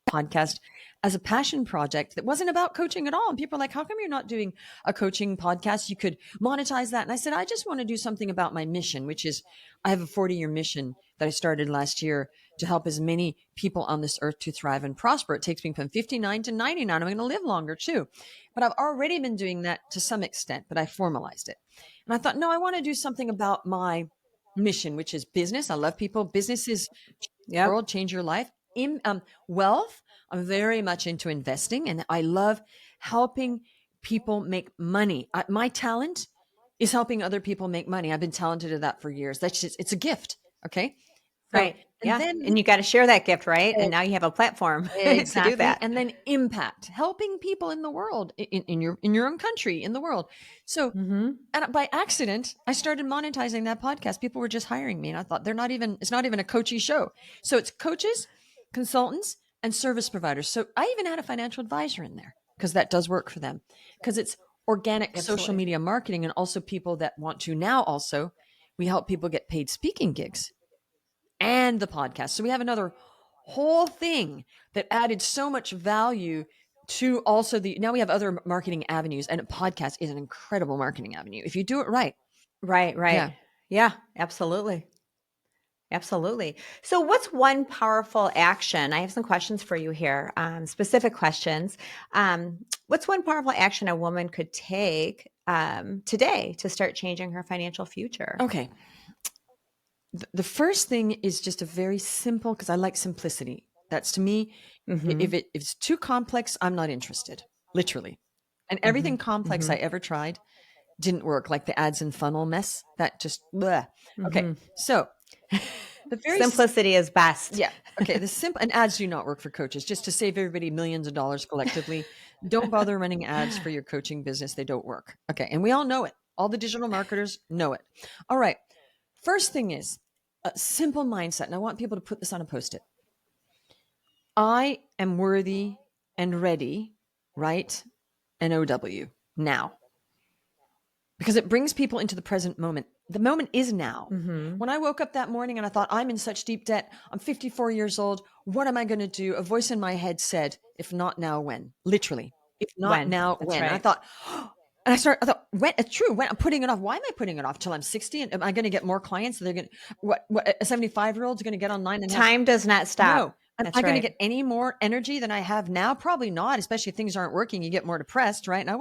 podcast as a passion project that wasn't about coaching at all. And people are like, how come you're not doing a coaching podcast? You could monetize that. And I said, I just want to do something about my mission, which is I have a 40-year mission that I started last year to help as many people on this earth to thrive and prosper. It takes me from 59 to 99. I'm going to live longer too. But I've already been doing that to some extent, but I formalized it. And I thought, no, I want to do something about my mission, which is business. I love people. Business is Yep. world, change your life. In wealth, I'm very much into investing, and I love helping people make money. My talent is helping other people make money. I've been talented at that for years. That's just, it's a gift. Okay. So, Right. and Yeah. then And you got to share that gift, right? And now you have a platform to do exactly. that. And then impact, helping people in the world, in your own country, in the world. So, Mm-hmm. and by accident, I started monetizing that podcast. People were just hiring me, and I thought it's not even a coachy show. So it's coaches, consultants, and service providers. So I even had a financial advisor in there because that does work for them, because it's organic social Absolutely. media marketing, and also people that want to now also, we help people get paid speaking gigs and the podcast. So we have another whole thing that added so much value to also now we have other marketing avenues, and a podcast is an incredible marketing avenue if you do it right. Right. Yeah. Right. Yeah. Absolutely. Absolutely. So, what's one powerful action? I have some questions for you here, specific questions. What's one powerful action a woman could take today to start changing her financial future? Okay. The first thing is just a very simple, because I like simplicity. That's to me, Mm-hmm. if it's too complex, I'm not interested, literally. And Mm-hmm. everything complex Mm-hmm. I ever tried didn't work, like the ads and funnel mess. That just, bleh. Okay. Mm-hmm. So The very Simplicity is best. Yeah. Okay. The simple and ads do not work for coaches. Just to save everybody millions of dollars collectively, don't bother running ads for your coaching business. They don't work. Okay. And we all know it. All the digital marketers know it. All right. First thing is a simple mindset. And I want people to put this on a post-it. I am worthy and ready, right? And OW now. Because it brings people into the present moment. The moment is now. Mm-hmm. When I woke up that morning and I thought, I'm in such deep debt. I'm 54 years old. What am I going to do? A voice in my head said, if not now, when? Literally. If not When? now, That's when? right. And I thought, I thought, when? It's true. When? I'm putting it off. Why am I putting it off till I'm 60? And am I going to get more clients? They're going to, what a 75-year-old's going to get online and Time does not stop. No. Am That's I going to right. get any more energy than I have now? Probably not, especially if things aren't working. You get more depressed, right? And I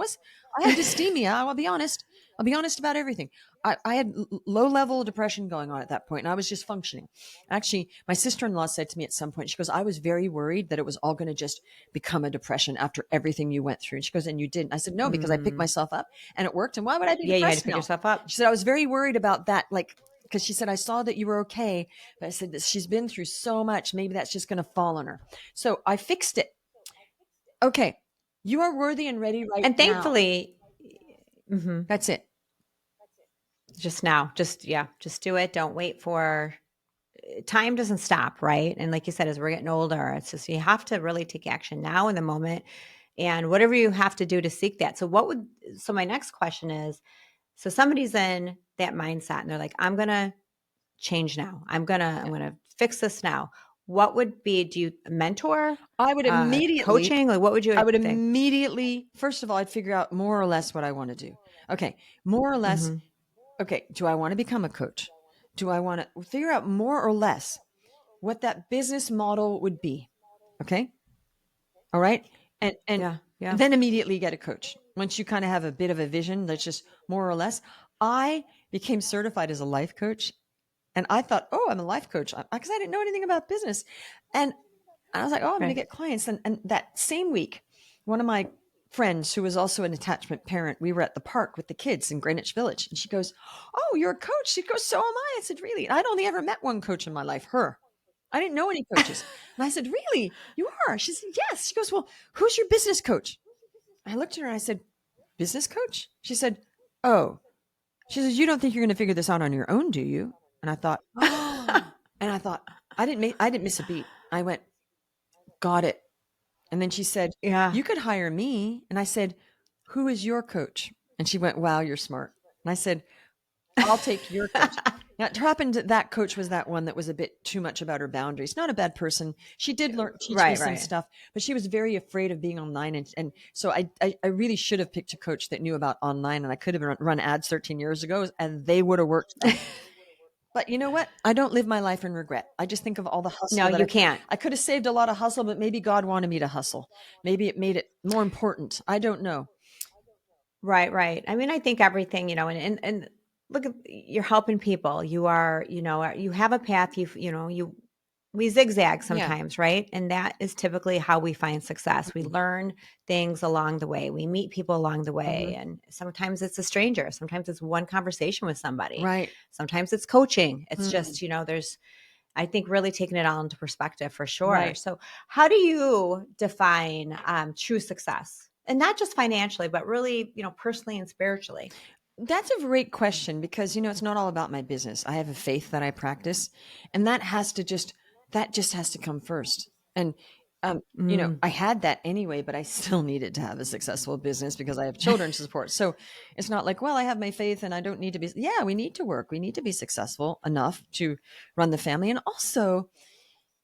had dysthemia. I'll be honest. I'll be honest about everything. I had low level depression going on at that point, and I was just functioning. Actually, my sister-in-law said to me at some point, she goes, I was very worried that it was all going to just become a depression after everything you went through. And she goes, and you didn't. I said, no, because I picked myself up and it worked. And why would I be Yeah, you had to depressed pick now? yourself up. She said, I was very worried about that. Because she said, I saw that you were okay. But I said, she's been through so much. Maybe that's just going to fall on her. So I fixed it. Okay. You are worthy and ready right And now. thankfully, That's it. just now, just do it. Don't wait for time doesn't stop, right? And like you said, as we're getting older, it's just you have to really take action now in the moment and whatever you have to do to seek that. So my next question is, so somebody's in that mindset and they're like, I'm going to change now. I'm going to fix this now. What would be, do you mentor? I would immediately coaching? Like what would you I would think? immediately, first of all, I'd figure out more or less what I want to do. Okay. More or less. Okay. Do I want to become a coach? Do I want to figure out more or less what that business model would be? Okay. All right. And Yeah. then immediately get a coach. Once you kind of have a bit of a vision, that's just more or less. I became certified as a life coach. And I thought, oh, I'm a life coach because I didn't know anything about business. And I was like, oh, I'm going to get clients. And that same week, one of my friends who was also an attachment parent, we were at the park with the kids in Greenwich Village. And she goes, oh, you're a coach? She goes, so am I. I said, really? And I'd only ever met one coach in my life, her. I didn't know any coaches. And I said, really? You are? She said, yes. She goes, well, who's your business coach? I looked at her and I said, business coach? She said, oh. She says, you don't think you're going to figure this out on your own, do you? And I thought, oh. And I thought, I didn't miss a beat. I went, got it. And then she said, Yeah. you could hire me. And I said, who is your coach? And she went, wow, you're smart. And I said, I'll take your coach. Now, it happened that coach was that one that was a bit too much about her boundaries. Not a bad person. She did teach me some stuff, but she was very afraid of being online. And so I really should have picked a coach that knew about online, and I could have run ads 13 years ago and they would have worked. But you know what? I don't live my life in regret. I just think of all the hustle. No, you can't. I could have saved a lot of hustle, but maybe God wanted me to hustle. Maybe it made it more important. I don't know. Right. I mean, I think everything, and look, you're helping people. You are, you have a path. We zigzag sometimes, right? And that is typically how we find success. We learn things along the way. We meet people along the way, and sometimes it's a stranger. Sometimes it's one conversation with somebody. Right. Sometimes it's coaching. It's just, I think really taking it all into perspective for sure. Right. So, how do you define true success? And not just financially, but really, personally and spiritually. That's a great question because, it's not all about my business. I have a faith that I practice, and that just has to come first. And, I had that anyway, but I still needed to have a successful business because I have children to support. So it's not like, well, I have my faith and I don't need to be. Yeah, we need to work. We need to be successful enough to run the family. And also,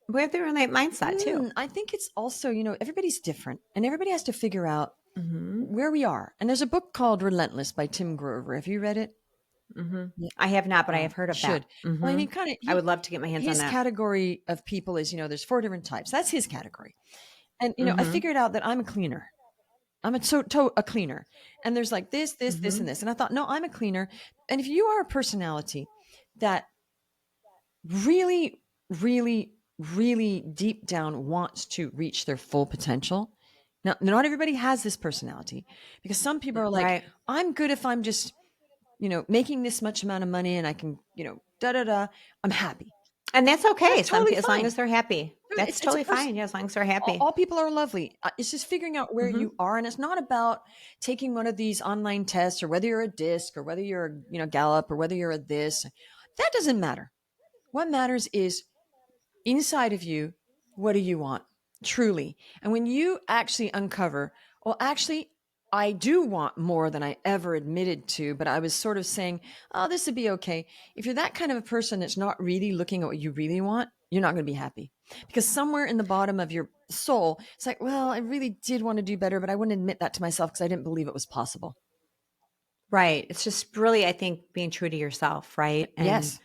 we have the right mindset too. I think it's also, everybody's different and everybody has to figure out where we are. And there's a book called Relentless by Tim Grover. Have you read it? I have not, but I have heard of that. Well, I mean, I would love to get my hands on that. His category of people is, there's 4 different types. That's his category. And, I figured out that I'm a cleaner. I'm a cleaner. And there's like this, and this. And I thought, no, I'm a cleaner. And if you are a personality that really, really, really deep down wants to reach their full potential. Now, not everybody has this personality because some people are like, I'm good if I'm just, making this much amount of money and I can, I'm happy. And that's okay. That's totally As long fine. as they're happy. Dude, That's it's a totally person. fine. Yeah, as long as they're happy. All people are lovely. It's just figuring out where Hmm. you are, and it's not about taking one of these online tests or whether you're a DISC or whether you're a Gallup or whether you're a this. That doesn't matter. What matters is inside of you, what do you want truly? And when you actually uncover, well, actually, I do want more than I ever admitted to, but I was sort of saying, oh, this would be okay. If you're that kind of a person that's not really looking at what you really want, you're not going to be happy, because somewhere in the bottom of your soul, it's like, well, I really did want to do better, but I wouldn't admit that to myself because I didn't believe it was possible. Right. It's just really, I think, being true to yourself, right? Yes.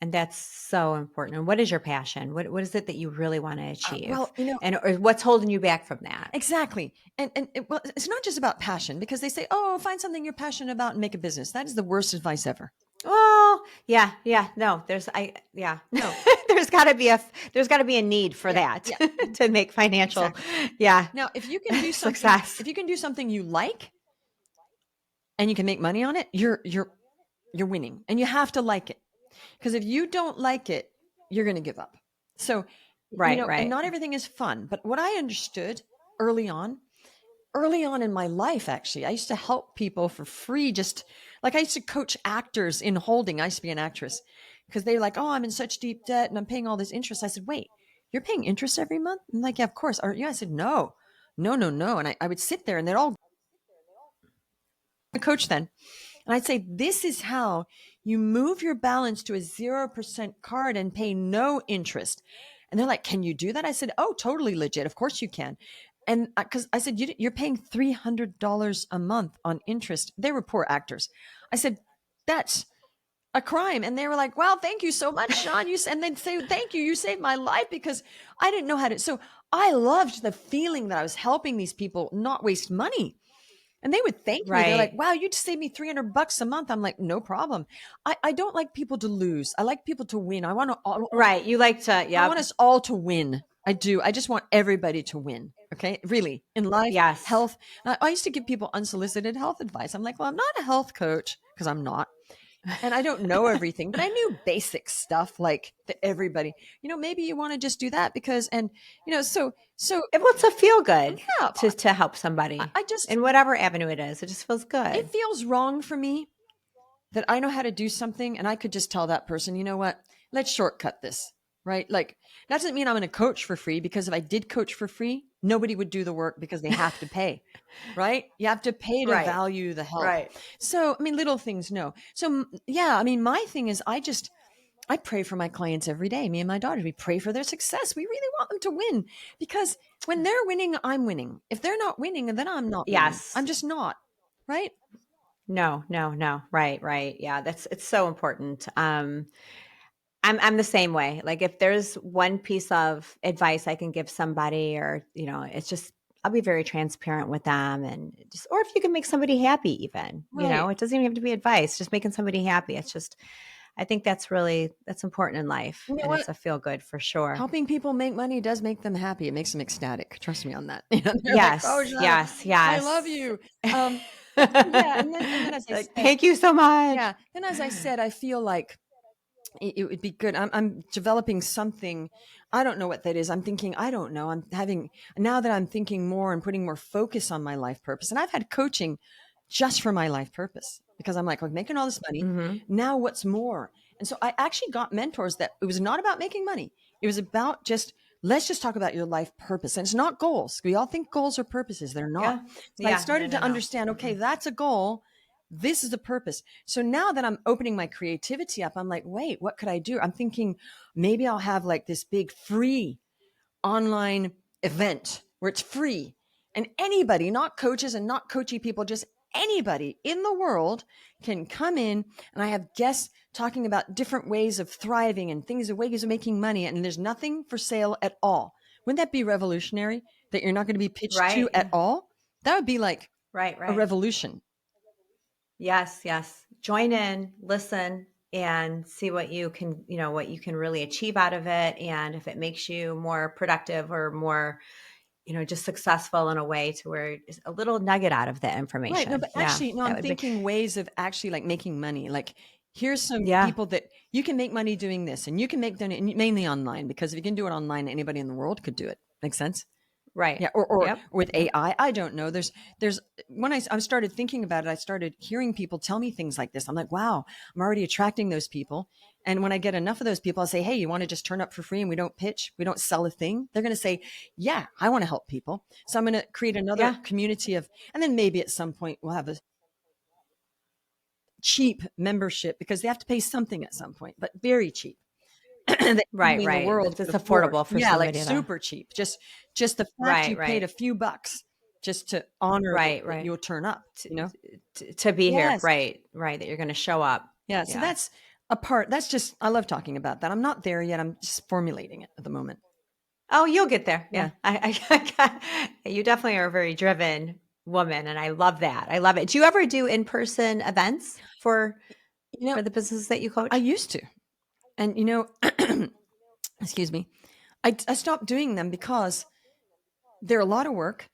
And that's so important. And what is your passion? What is it that you really want to achieve? Well, And or what's holding you back from that? exactly. Well, it's not just about passion, because they say, oh, find something you're passionate about and make a business. That is the worst advice ever. Well, yeah, no, no. There's got to be a need for that to make financial, exactly. Now, if you can do something, success. if you can do something you like and you can make money on it, you're winning, and you have to like it. Because if you don't like it, you're going to give up. So, Right. and not everything is fun. But what I understood early on in my life, actually, I used to help people for free. Just like I used to coach actors in holding. I used to be an actress, because they were like, oh, I'm in such deep debt and I'm paying all this interest. I said, wait, you're paying interest every month? I'm like, yeah, of course. Aren't you? I said, no. And I would sit there and they'd all coach then. And I'd say, this is how you move your balance to a 0% card and pay no interest. And they're like, can you do that? I said, oh, totally legit. Of course you can. And because I said, you're paying $300 a month on interest. They were poor actors. I said, that's a crime. And they were like, wow, thank you so much, Jeanne. And they'd say, thank you. You saved my life, because I didn't know how to. So I loved the feeling that I was helping these people not waste money. And they would thank me. They're like, wow, you just saved me $300 a month. I'm like, no problem. I don't like people to lose. I like people to win. I want to, right. You like to, I want us all to win. I do. I just want everybody to win. Okay. Really, in life, yes. health. I used to give people unsolicited health advice. I'm like, well, I'm not a health coach, because I'm not. And I don't know everything, but I knew basic stuff like that everybody, maybe you want to just do that because, and, so well, to feel good to help somebody. I just, in whatever avenue it is, it just feels good. It feels wrong for me that I know how to do something and I could just tell that person, you know what, let's shortcut this, right? Like, that doesn't mean I'm going to coach for free, because if I did coach for free, nobody would do the work, because they have to pay, right? You have to pay to value the help. Right. So, I mean, little things, no. So, yeah, I mean, my thing is I pray for my clients every day. Me and my daughter, we pray for their success. We really want them to win, because when they're winning, I'm winning. If they're not winning, then I'm not winning. Yes. I'm just not, right? No. Right. Yeah, it's so important. I'm the same way. Like, if there's one piece of advice I can give somebody, or, it's just, I'll be very transparent with them, and just, or if you can make somebody happy, even, it doesn't even have to be advice, just making somebody happy. It's just, I think that's important in life. And it's a feel good for sure. Helping people make money does make them happy. It makes them ecstatic. Trust me on that. Yes. Like, oh, yes. I love you. Yeah. And then as I said, thank you so much. Yeah. Then, as I said, I feel like it would be good. I'm developing something. I don't know what that is. I'm thinking, I don't know. Now that I'm thinking more and putting more focus on my life purpose. And I've had coaching just for my life purpose, because I'm like, I'm making all this money. Mm-hmm. Now what's more? And so I actually got mentors that it was not about making money. It was about let's just talk about your life purpose. And it's not goals. We all think goals are purposes. They're not. So I started to understand, okay, that's a goal. This is a purpose. So now that I'm opening my creativity up, I'm like, wait, what could I do? I'm thinking maybe I'll have like this big free online event where it's free, and anybody, not coaches and not coachy people, just anybody in the world can come in, and I have guests talking about different ways of thriving and ways of making money. And there's nothing for sale at all. Wouldn't that be revolutionary, that you're not going to be pitched to at all? That would be like a revolution. Yes. Join in, listen, and see what you can, really achieve out of it. And if it makes you more productive or more, just successful in a way to where it's a little nugget out of the information. Right. No, but actually, I'm thinking ways of actually like making money. Like, Here's some Yeah. people that you can make money doing this, and you can make money mainly online, because if you can do it online, anybody in the world could do it. Make sense? Right. Yeah, or Yep. with Yep. AI, I don't know. There's when I started thinking about it, I started hearing people tell me things like this. I'm like, wow, I'm already attracting those people. And when I get enough of those people, I'll say, hey, you want to just turn up for free and we don't pitch, we don't sell a thing? They're going to say, yeah, I want to help people. So I'm going to create another Yeah. community of, and then maybe at some point we'll have a cheap membership, because they have to pay something at some point, but very cheap. That Right. anybody in the Right. world It's could afford. affordable for Yeah, like somebody to. super cheap. Just the fact Right. you paid Right. a few bucks just to honor Right. that Right. you'll turn up, To, you know? to be here. Yes. Right. Right. That you're going to show up. Yeah. So Yeah. that's a part. That's just, I love talking about that. I'm not there yet. I'm just formulating it at the moment. Oh, you'll get there. Yeah. Yeah. You definitely are a very driven woman, and I love that. I love it. Do you ever do in-person events You know, for the businesses that you I coach? used to. And, excuse me, I stopped doing them because they're a lot of work,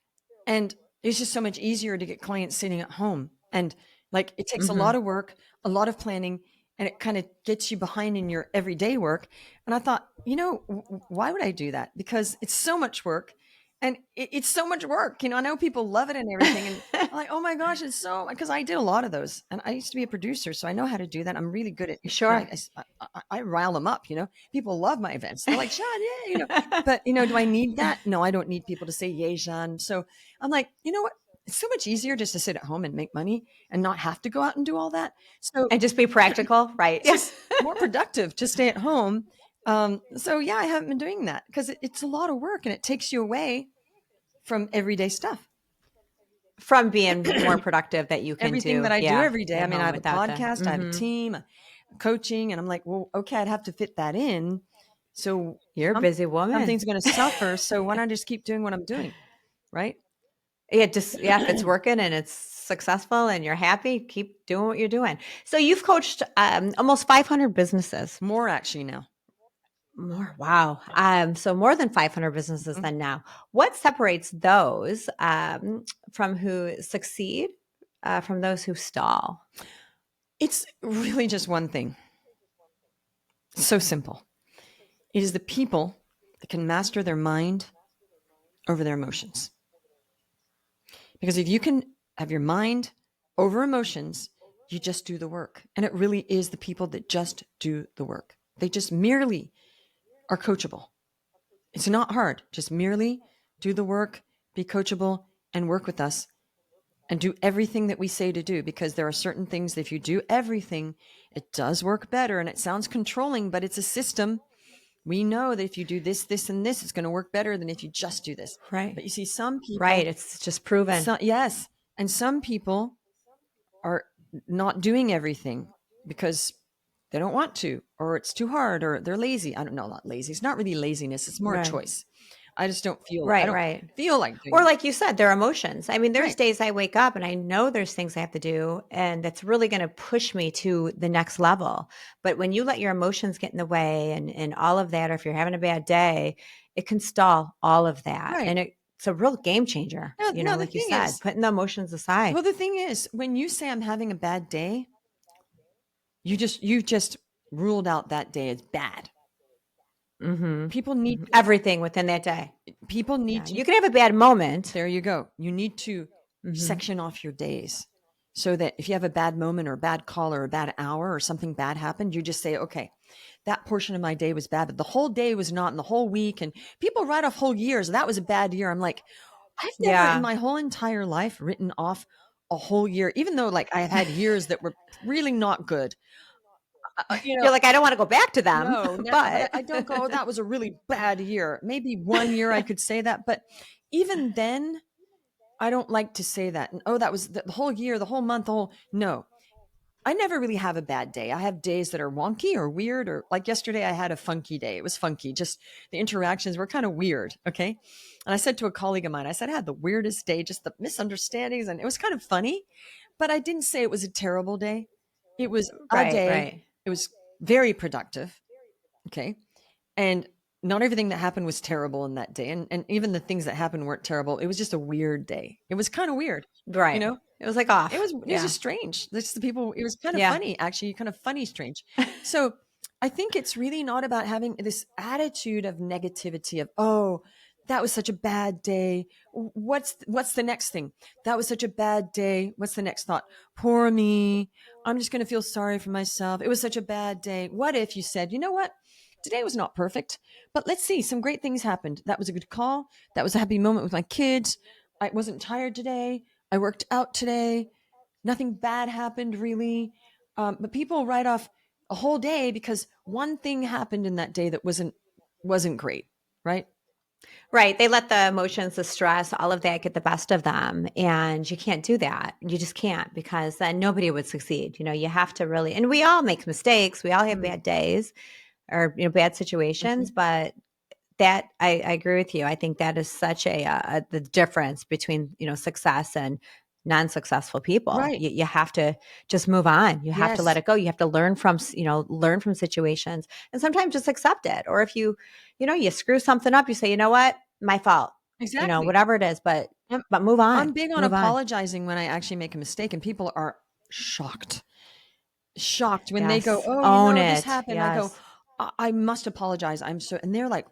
and it's just so much easier to get clients sitting at home. And like, it takes a lot Mhm. of work, a lot of planning, and it kind of gets you behind in your everyday work. And I thought, why would I do that? Because it's so much work, and it's so much work. I know people love it and everything. And I'm like, oh my gosh, it's so, because I did a lot of those, and I used to be a producer, so I know how to do that. I'm really good at, Sure. I rile them up. People love my events. They're like, Sean, yeah. But, do I need that? No, I don't need people to say, yay, Jeanne. So I'm like, you know what? It's so much easier just to sit at home and make money and not have to go out and do all that. So And just be practical, right? it's just more productive to stay at home. So yeah, I haven't been doing that because it's a lot of work, and it takes you away from everyday stuff. From being more productive that you can Everything that do, I do yeah, every day. I at mean, I home have a without the podcast, I have a team, coaching, and I'm like, well, okay, I'd have to fit that in. So You're a busy woman. something's going to suffer. So why not just keep doing what I'm doing? Right. Yeah, if it's working and it's successful and you're happy, keep doing what you're doing. So you've coached almost 500 businesses. More actually now. More, wow. So more than 500 businesses Mhm. than now. What separates those from who succeed from those who stall? It's really just one thing. So simple. It is the people that can master their mind over their emotions. Because if you can have your mind over emotions, you just do the work. And it really is the people that just do the work. They just merely are coachable. It's not hard. Just merely do the work, be coachable, and work with us and do everything that we say to do, because there are certain things that if you do everything, it does work better. And it sounds controlling, but it's a system. We know that if you do this, this, and this, it's going to work better than if you just do this. Right. But you see, some Right. people, It's just proven. yes, and some people are not doing everything because they don't want to, or it's too hard, or they're lazy. I don't know, not lazy. It's not really laziness. It's more a Right. choice. I just don't feel, I Right. don't Right. feel like doing Or it. like you said, their emotions. I mean, there's Right. days I wake up and I know there's things I have to do and that's really going to push me to the next level. But when you let your emotions get in the way and all of that, or if you're having a bad day, it can stall all of that. Right. And it's a real game changer, No, the like you thing said, is, putting the emotions aside. well, the thing is, when you say I'm having a bad day, you just ruled out that day as bad. People need, Everything within that day. people need Yeah. to, You can have a bad moment. there you go. You need to section off your days so that if you have a bad moment or a bad call or a bad hour or something bad happened, you just say, okay, that portion of my day was bad, but the whole day was not, and the whole week. And people write off whole years. That was a bad year. I'm like, I've never in Yeah. my whole entire life written off a whole year, even though like I have had years that were really not good. You're like, I don't want to go back to them, No, but but I don't go, oh, that was a really bad year. Maybe one year I could say that. But even then, I don't like to say that. And, oh, that was the whole year, the whole month, no. I never really have a bad day. I have days that are wonky or weird, or like yesterday, I had a funky day. It was funky. Just the interactions were kind of weird. Okay. And I said to a colleague of mine, I said, I had the weirdest day, just the misunderstandings. And it was kind of funny, but I didn't say it was a terrible day. It was a right, day. right. It was very productive. Okay. And not everything that happened was terrible in that day. And even the things that happened weren't terrible. It was just a weird day. It was kind of weird, Right. It was like off. it was just strange. This the people, it was kind of Yeah. funny, actually, kind of funny, strange. So I think it's really not about having this attitude of negativity of, oh, that was such a bad day. What's the next thing? That was such a bad day. What's the next thought? Poor me. I'm just going to feel sorry for myself. It was such a bad day. What if you said, you know what? Today was not perfect, but let's see, some great things happened. That was a good call. That was a happy moment with my kids. I wasn't tired today. I worked out today. Nothing bad happened really. But people write off a whole day because one thing happened in that day that wasn't great, right? Right. They let the emotions, the stress, all of that get the best of them. And you can't do that. You just can't, because then nobody would succeed. You have to really, and we all make mistakes. We all have bad days or, bad situations, but that I agree with you. I think that is such the difference between, success and non-successful people. Right. You have to just move on. You have to let Yes. it go. You have to learn from, learn from situations, and sometimes just accept it. Or if you screw something up, you say, you know what, my fault, Exactly. whatever it is, but move on. I'm big on Move on. apologizing when I actually make a mistake, and people are shocked when they Yes. go, oh, Own this it. happened. I go, Yes. I must apologize. I'm so, and they're like,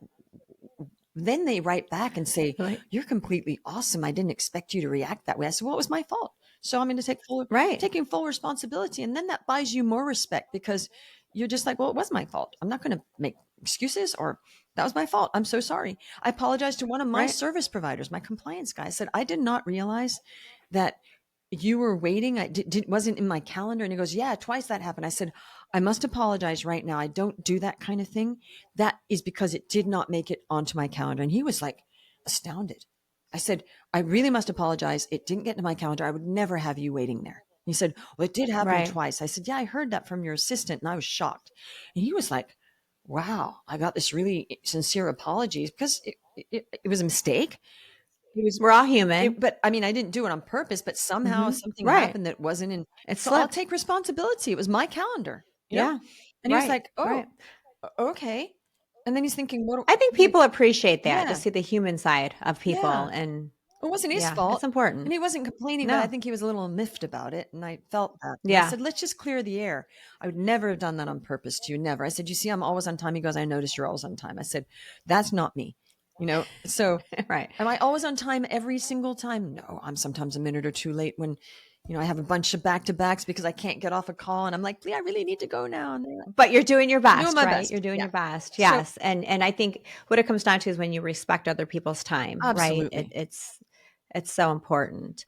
then they write back and say, Right. you're completely awesome. I didn't expect you to react that way. I said, well, it was my fault. So I'm going to take Right. taking full responsibility. And then that buys you more respect, because you're just like, well, it was my fault. I'm not going to make excuses, or that was my fault. I'm so sorry. I apologized to one of my Right. service providers, my compliance guy. I said, I did not realize that you were waiting. I wasn't in my calendar. And he goes, yeah, twice that happened. I said, I must apologize right now. I don't do that kind of thing. That is because it did not make it onto my calendar. And he was like astounded. I said, I really must apologize. It didn't get into my calendar. I would never have you waiting there. He said, well, it did happen Right. twice. I said, yeah, I heard that from your assistant. And I was shocked. And he was like, wow, I got this really sincere apologies, because it was a mistake. We're all human. But I mean, I didn't do it on purpose, but somehow something Right. happened that wasn't in. It So I'll slipped. take responsibility. It was my calendar, Yeah. And he was Right. like, oh, Right. Okay. And then he's thinking, what? I think people appreciate that, to Yeah. see the human side of people. Yeah. And It wasn't his yeah, fault. it's important. And he wasn't complaining, but No. I think he was a little miffed about it. And I felt that. And I Yeah. said, let's just clear the air. I would never have done that on purpose to you. Never. I said, you see, I'm always on time. He goes, I noticed you're always on time. I said, that's not me. So Right. am I always on time every single time? No, I'm sometimes a minute or two late when, I have a bunch of back-to-backs because I can't get off a call, and I'm like, I really need to go now. And they're like, But you're doing your best, doing my right? best. You're doing Yeah. your best. So- Yes. And I think what it comes down to is when you respect other people's time, Absolutely. right? It's so important.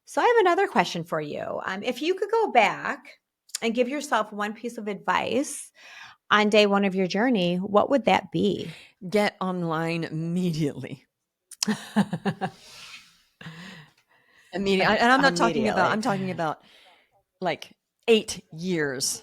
So I have another question for you. If you could go back and give yourself one piece of advice on day one of your journey, what would that be? Get online immediately. Immediately. And I'm not talking about, I'm talking about like 8 years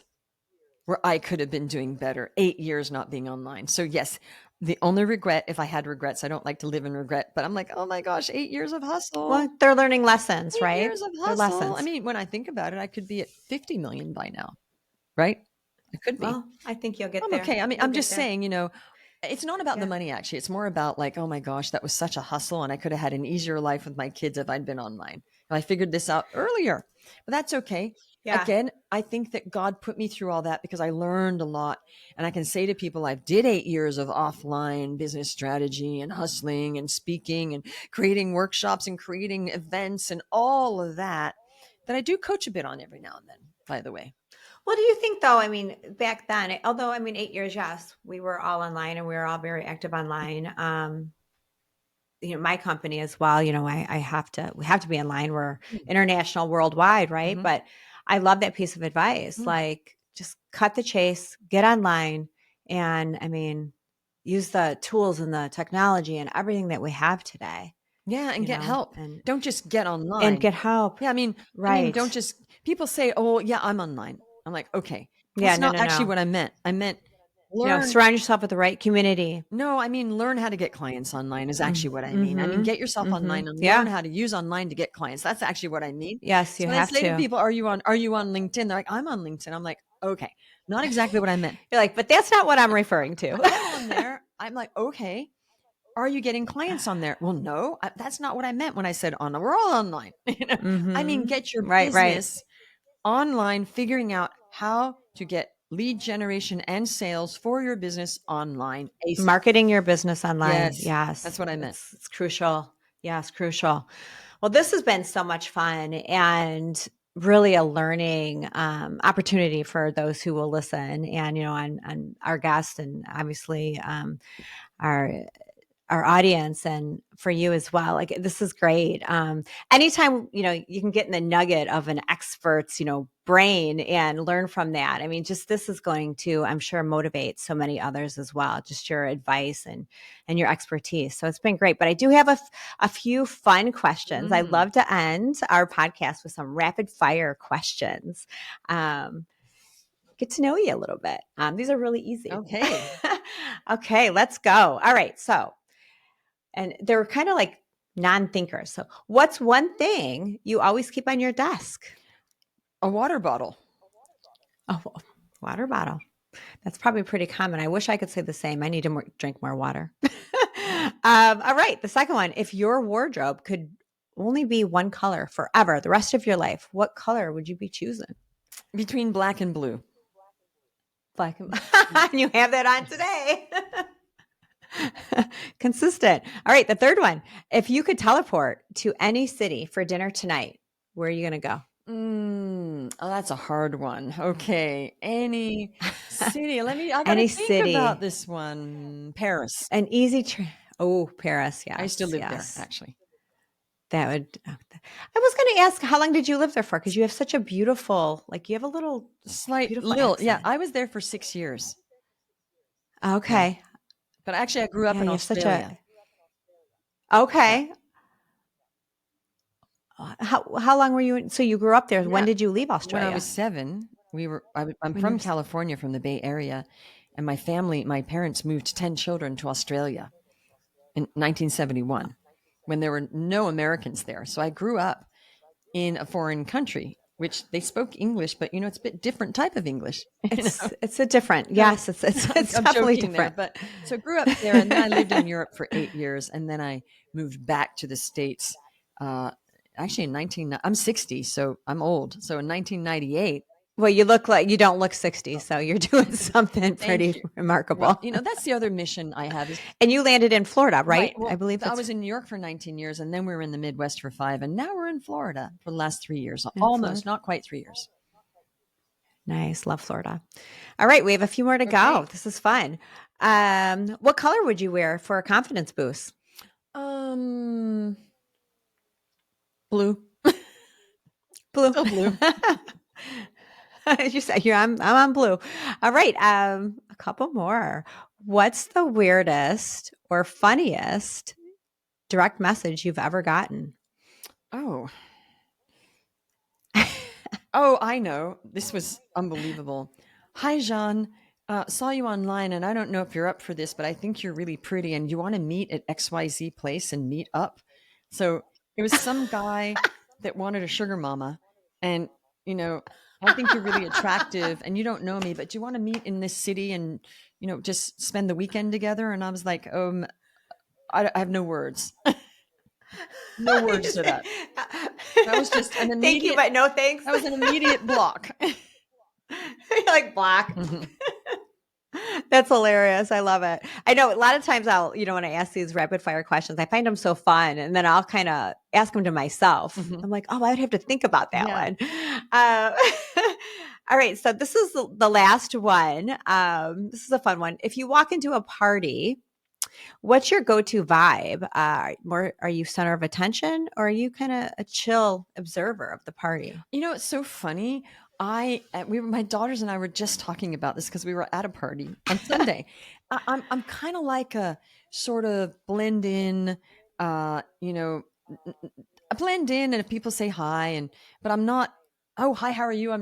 where I could have been doing better. 8 years not being online. So yes, the only regret, if I had regrets, I don't like to live in regret, but I'm like, oh my gosh, 8 years of hustle. Well, they're learning lessons, 8 right? years of They're hustle. lessons. I mean, when I think about it, I could be at 50 million by now, right? I could be. Well, I think you'll get I'm there. okay. I mean, You'll I'm get just there. saying, it's not about the money, actually. It's more about like, oh my gosh, that was such a hustle, and I could have had an easier life with my kids if I'd been online. And I figured this out earlier, but that's okay. Yeah. Again, I think that God put me through all that because I learned a lot. And I can say to people, I did 8 years of offline business strategy and hustling and speaking and creating workshops and creating events and all of that I do coach a bit on every now and then, by the way. Well, do you think though, I mean, back then, although, I mean, 8 years, yes, we were all online and we were all very active online. My company as well, we have to be online. We're international, worldwide, right? Mhm. But I love that piece of advice. Like, just cut the chase, get online, and I mean, use the tools and the technology and everything that we have today. Yeah, and get help. And don't just get online. and get help. Yeah, I mean, Right. don't just, people say, oh yeah, I'm online. I'm like, okay. Yeah, That's no, not no, actually no. what I meant. I meant learn. Surround yourself with the right community. No, I mean, learn how to get clients online is actually what I mean. I mean, get yourself online and Yeah. learn how to use online to get clients. That's actually what I mean. Yes, you So have when I say to. people, are you on LinkedIn? They're like, I'm on LinkedIn. I'm like, okay, not exactly what I meant. You're like, but that's not what I'm referring to. I'm on there. I'm like, okay, are you getting clients on there? Well, no, that's not what I meant when I said online. We're all online. I mean, get your Right, right. business online, figuring out how to get lead generation and sales for your business online ASAP. Marketing your business online. Yes, that's Yes. what I meant. It's crucial. Yes, crucial. Well, this has been so much fun and really a learning opportunity for those who will listen and, on our guest and obviously our our audience and for you as well. Like this is great. Anytime, you can get in the nugget of an expert's, brain and learn from that. I mean, just this is going to, I'm sure, motivate so many others as well. Just your advice and your expertise. So it's been great. But I do have a few fun questions. I love to end our podcast with some rapid fire questions. Get to know you a little bit. These are really easy. Okay. Okay, let's go. All right. So, and they're kind of like non-thinkers. So, what's one thing you always keep on your desk? A water bottle. Oh, water bottle. That's probably pretty common. I wish I could say the same. I need to drink more water. All right. The second one, if your wardrobe could only be one color forever, the rest of your life, what color would you be choosing? Between black and blue. Black and and you have that on today. Consistent. All right. The third one, if you could teleport to any city for dinner tonight, where are you going to go? Oh, that's a hard one. Okay. Any city. I gotta Any think city. about this one. Paris. An easy Paris. Yes. I used to live there, actually. That would, I was going to ask, how long did you live there for? Because you have such a beautiful, you have a little little. Yeah. I was there for 6 years. Okay. Yeah. But actually I grew up in Australia. Okay. Yeah. How long were you so you grew up there? Yeah. When did you leave Australia? When I was 7. I'm from California, from the Bay Area, and my parents moved 10 children to Australia in 1971 when there were no Americans there. So I grew up in a foreign country, which they spoke English, but it's a bit different type of English. It's a different, yes, it's definitely different. But so grew up there, and then I lived in Europe for 8 years, and then I moved back to the States. Actually, I'm 60, so I'm old. So in 1998. Well, you don't look 60, so you're doing something pretty remarkable. Well, that's the other mission I have. And you landed in Florida, right? Well, I believe I was in New York for 19 years, and then we were in the Midwest for 5, and now we're in Florida for the last 3 years. Almost, not quite 3 years. Nice. Love Florida. All right. We have a few more to go. This is fun. What color would you wear for a confidence boost? Blue. Blue. Still blue. You said I'm on blue. All right. A couple more. What's the weirdest or funniest direct message you've ever gotten? Oh, I know. This was unbelievable. Hi, Jeanne. Saw you online, and I don't know if you're up for this, but I think you're really pretty, and you want to meet at XYZ place and meet up. So it was some guy that wanted a sugar mama, and I think you're really attractive, and you don't know me, but do you want to meet in this city and just spend the weekend together? And I was like, I have no words. No words to that. That was just an immediate. Thank you, but no thanks. That was an immediate block. You're like block. Mm-hmm. That's hilarious. I love it. I know a lot of times when I ask these rapid fire questions, I find them so fun, and then I'll kind of ask them to myself. Mm-hmm. I'm like, I would have to think about that one. All right. So this is the last one. This is a fun one. If you walk into a party, what's your go-to vibe? Are you center of attention, or are you kind of a chill observer of the party? It's so funny. My daughters and I were just talking about this because we were at a party on Sunday. I'm kind of like a sort of blend in, I blend in, and if people say hi, but I'm not. Oh, hi, how are you?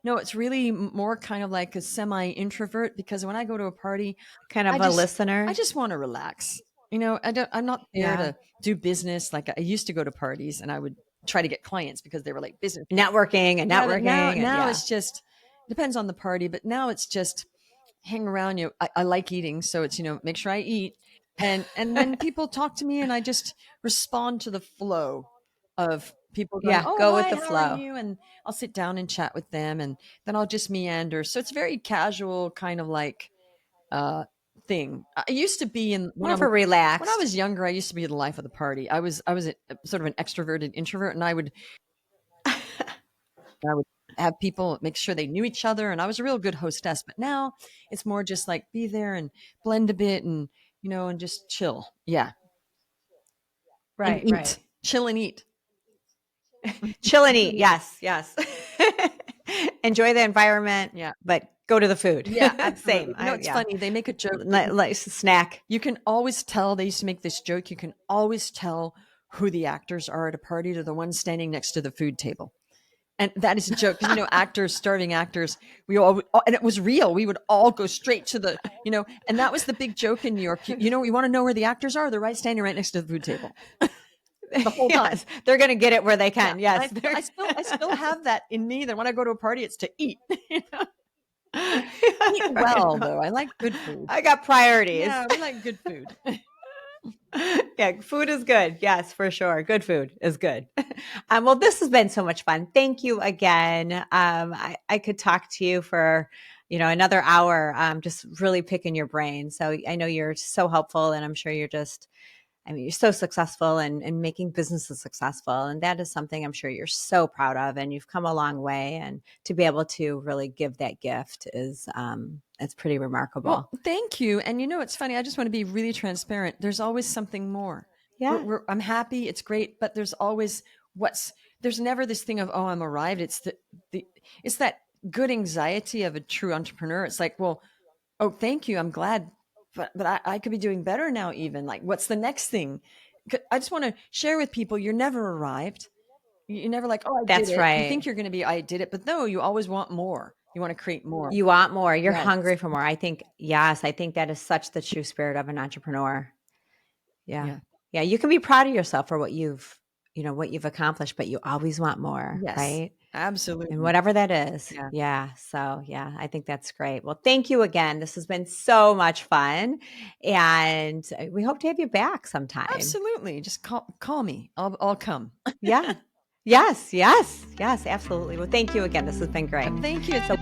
No, it's really more kind of like a semi-introvert, because when I go to a party, kind of a listener. I just want to relax. I'm not there to do business. Like I used to go to parties, and I would try to get clients because they were like business networking. Now it's just depends on the party, but now it's just hang around. I like eating, so it's make sure I eat, and then people talk to me, and I just respond to the flow of people going, Yeah, "Oh, go with hi, the how are flow. you?" And I'll sit down and chat with them, and then I'll just meander. So it's very casual, kind of like uh thing. I used to be in More for when I relaxed. was younger, I used to be the life of the party. I was sort of an extroverted introvert, and I would have people make sure they knew each other, and I was a real good hostess. But now it's more just like be there and blend a bit, and and just chill. Yeah, and Right, eat, right. chill and eat. Chill and eat. Yes, yes. Enjoy the environment, Yeah, but go to the food. yeah, Same. absolutely. It's Yeah. funny. They make a joke that Like snack. you can always tell. They used to make this joke. You can always tell who the actors are at a party to the ones standing next to the food table. And that is a joke because actors, starving actors, and it was real. We would all go straight to and that was the big joke in New York. You want to know where the actors are? They're standing right next to the food table the whole time. Yes, they're going to get it where they Yeah, can. Yes, I still have that in me. That when I go to a party, it's to eat. Eat right. well, though. I like good food. I got priorities. Yeah, we like good food. Yeah, food is good. Yes, for sure. Good food is good. Well, this has been so much fun. Thank you again. I could talk to you for, another hour, just really picking your brain. So I know you're so helpful, and I'm sure you're so successful and making businesses successful. And that is something I'm sure you're so proud of, and you've come a long way. And to be able to really give that gift it's pretty remarkable. Well, thank you. And it's funny. I just want to be really transparent. There's always something more. Yeah. I'm happy. It's great, but there's never this thing of, oh, I'm arrived. It's that good anxiety of a true entrepreneur. It's like, well, oh, thank you. I'm glad, but I could be doing better now. Even like, what's the next thing? I just want to share with people. You're never arrived. You're never like, oh, I did That's it. You think right. you're going to be, I did it, but no, you always want more. You want to create more. You want more. You're Yes. hungry for more. I think, yes, I think that is such the true spirit of an entrepreneur. Yeah. Yeah. Yeah. You can be proud of yourself for what you've accomplished, but you always want more, Yes. right? And Absolutely. whatever that is. Yeah. Yeah. So, yeah, I think that's great. Well, thank you again. This has been so much fun. And we hope to have you back sometime. Absolutely. Just call me. I'll come. Yeah. Yes. Yes. Yes. Absolutely. Well, thank you again. This has been great. Thank you. So,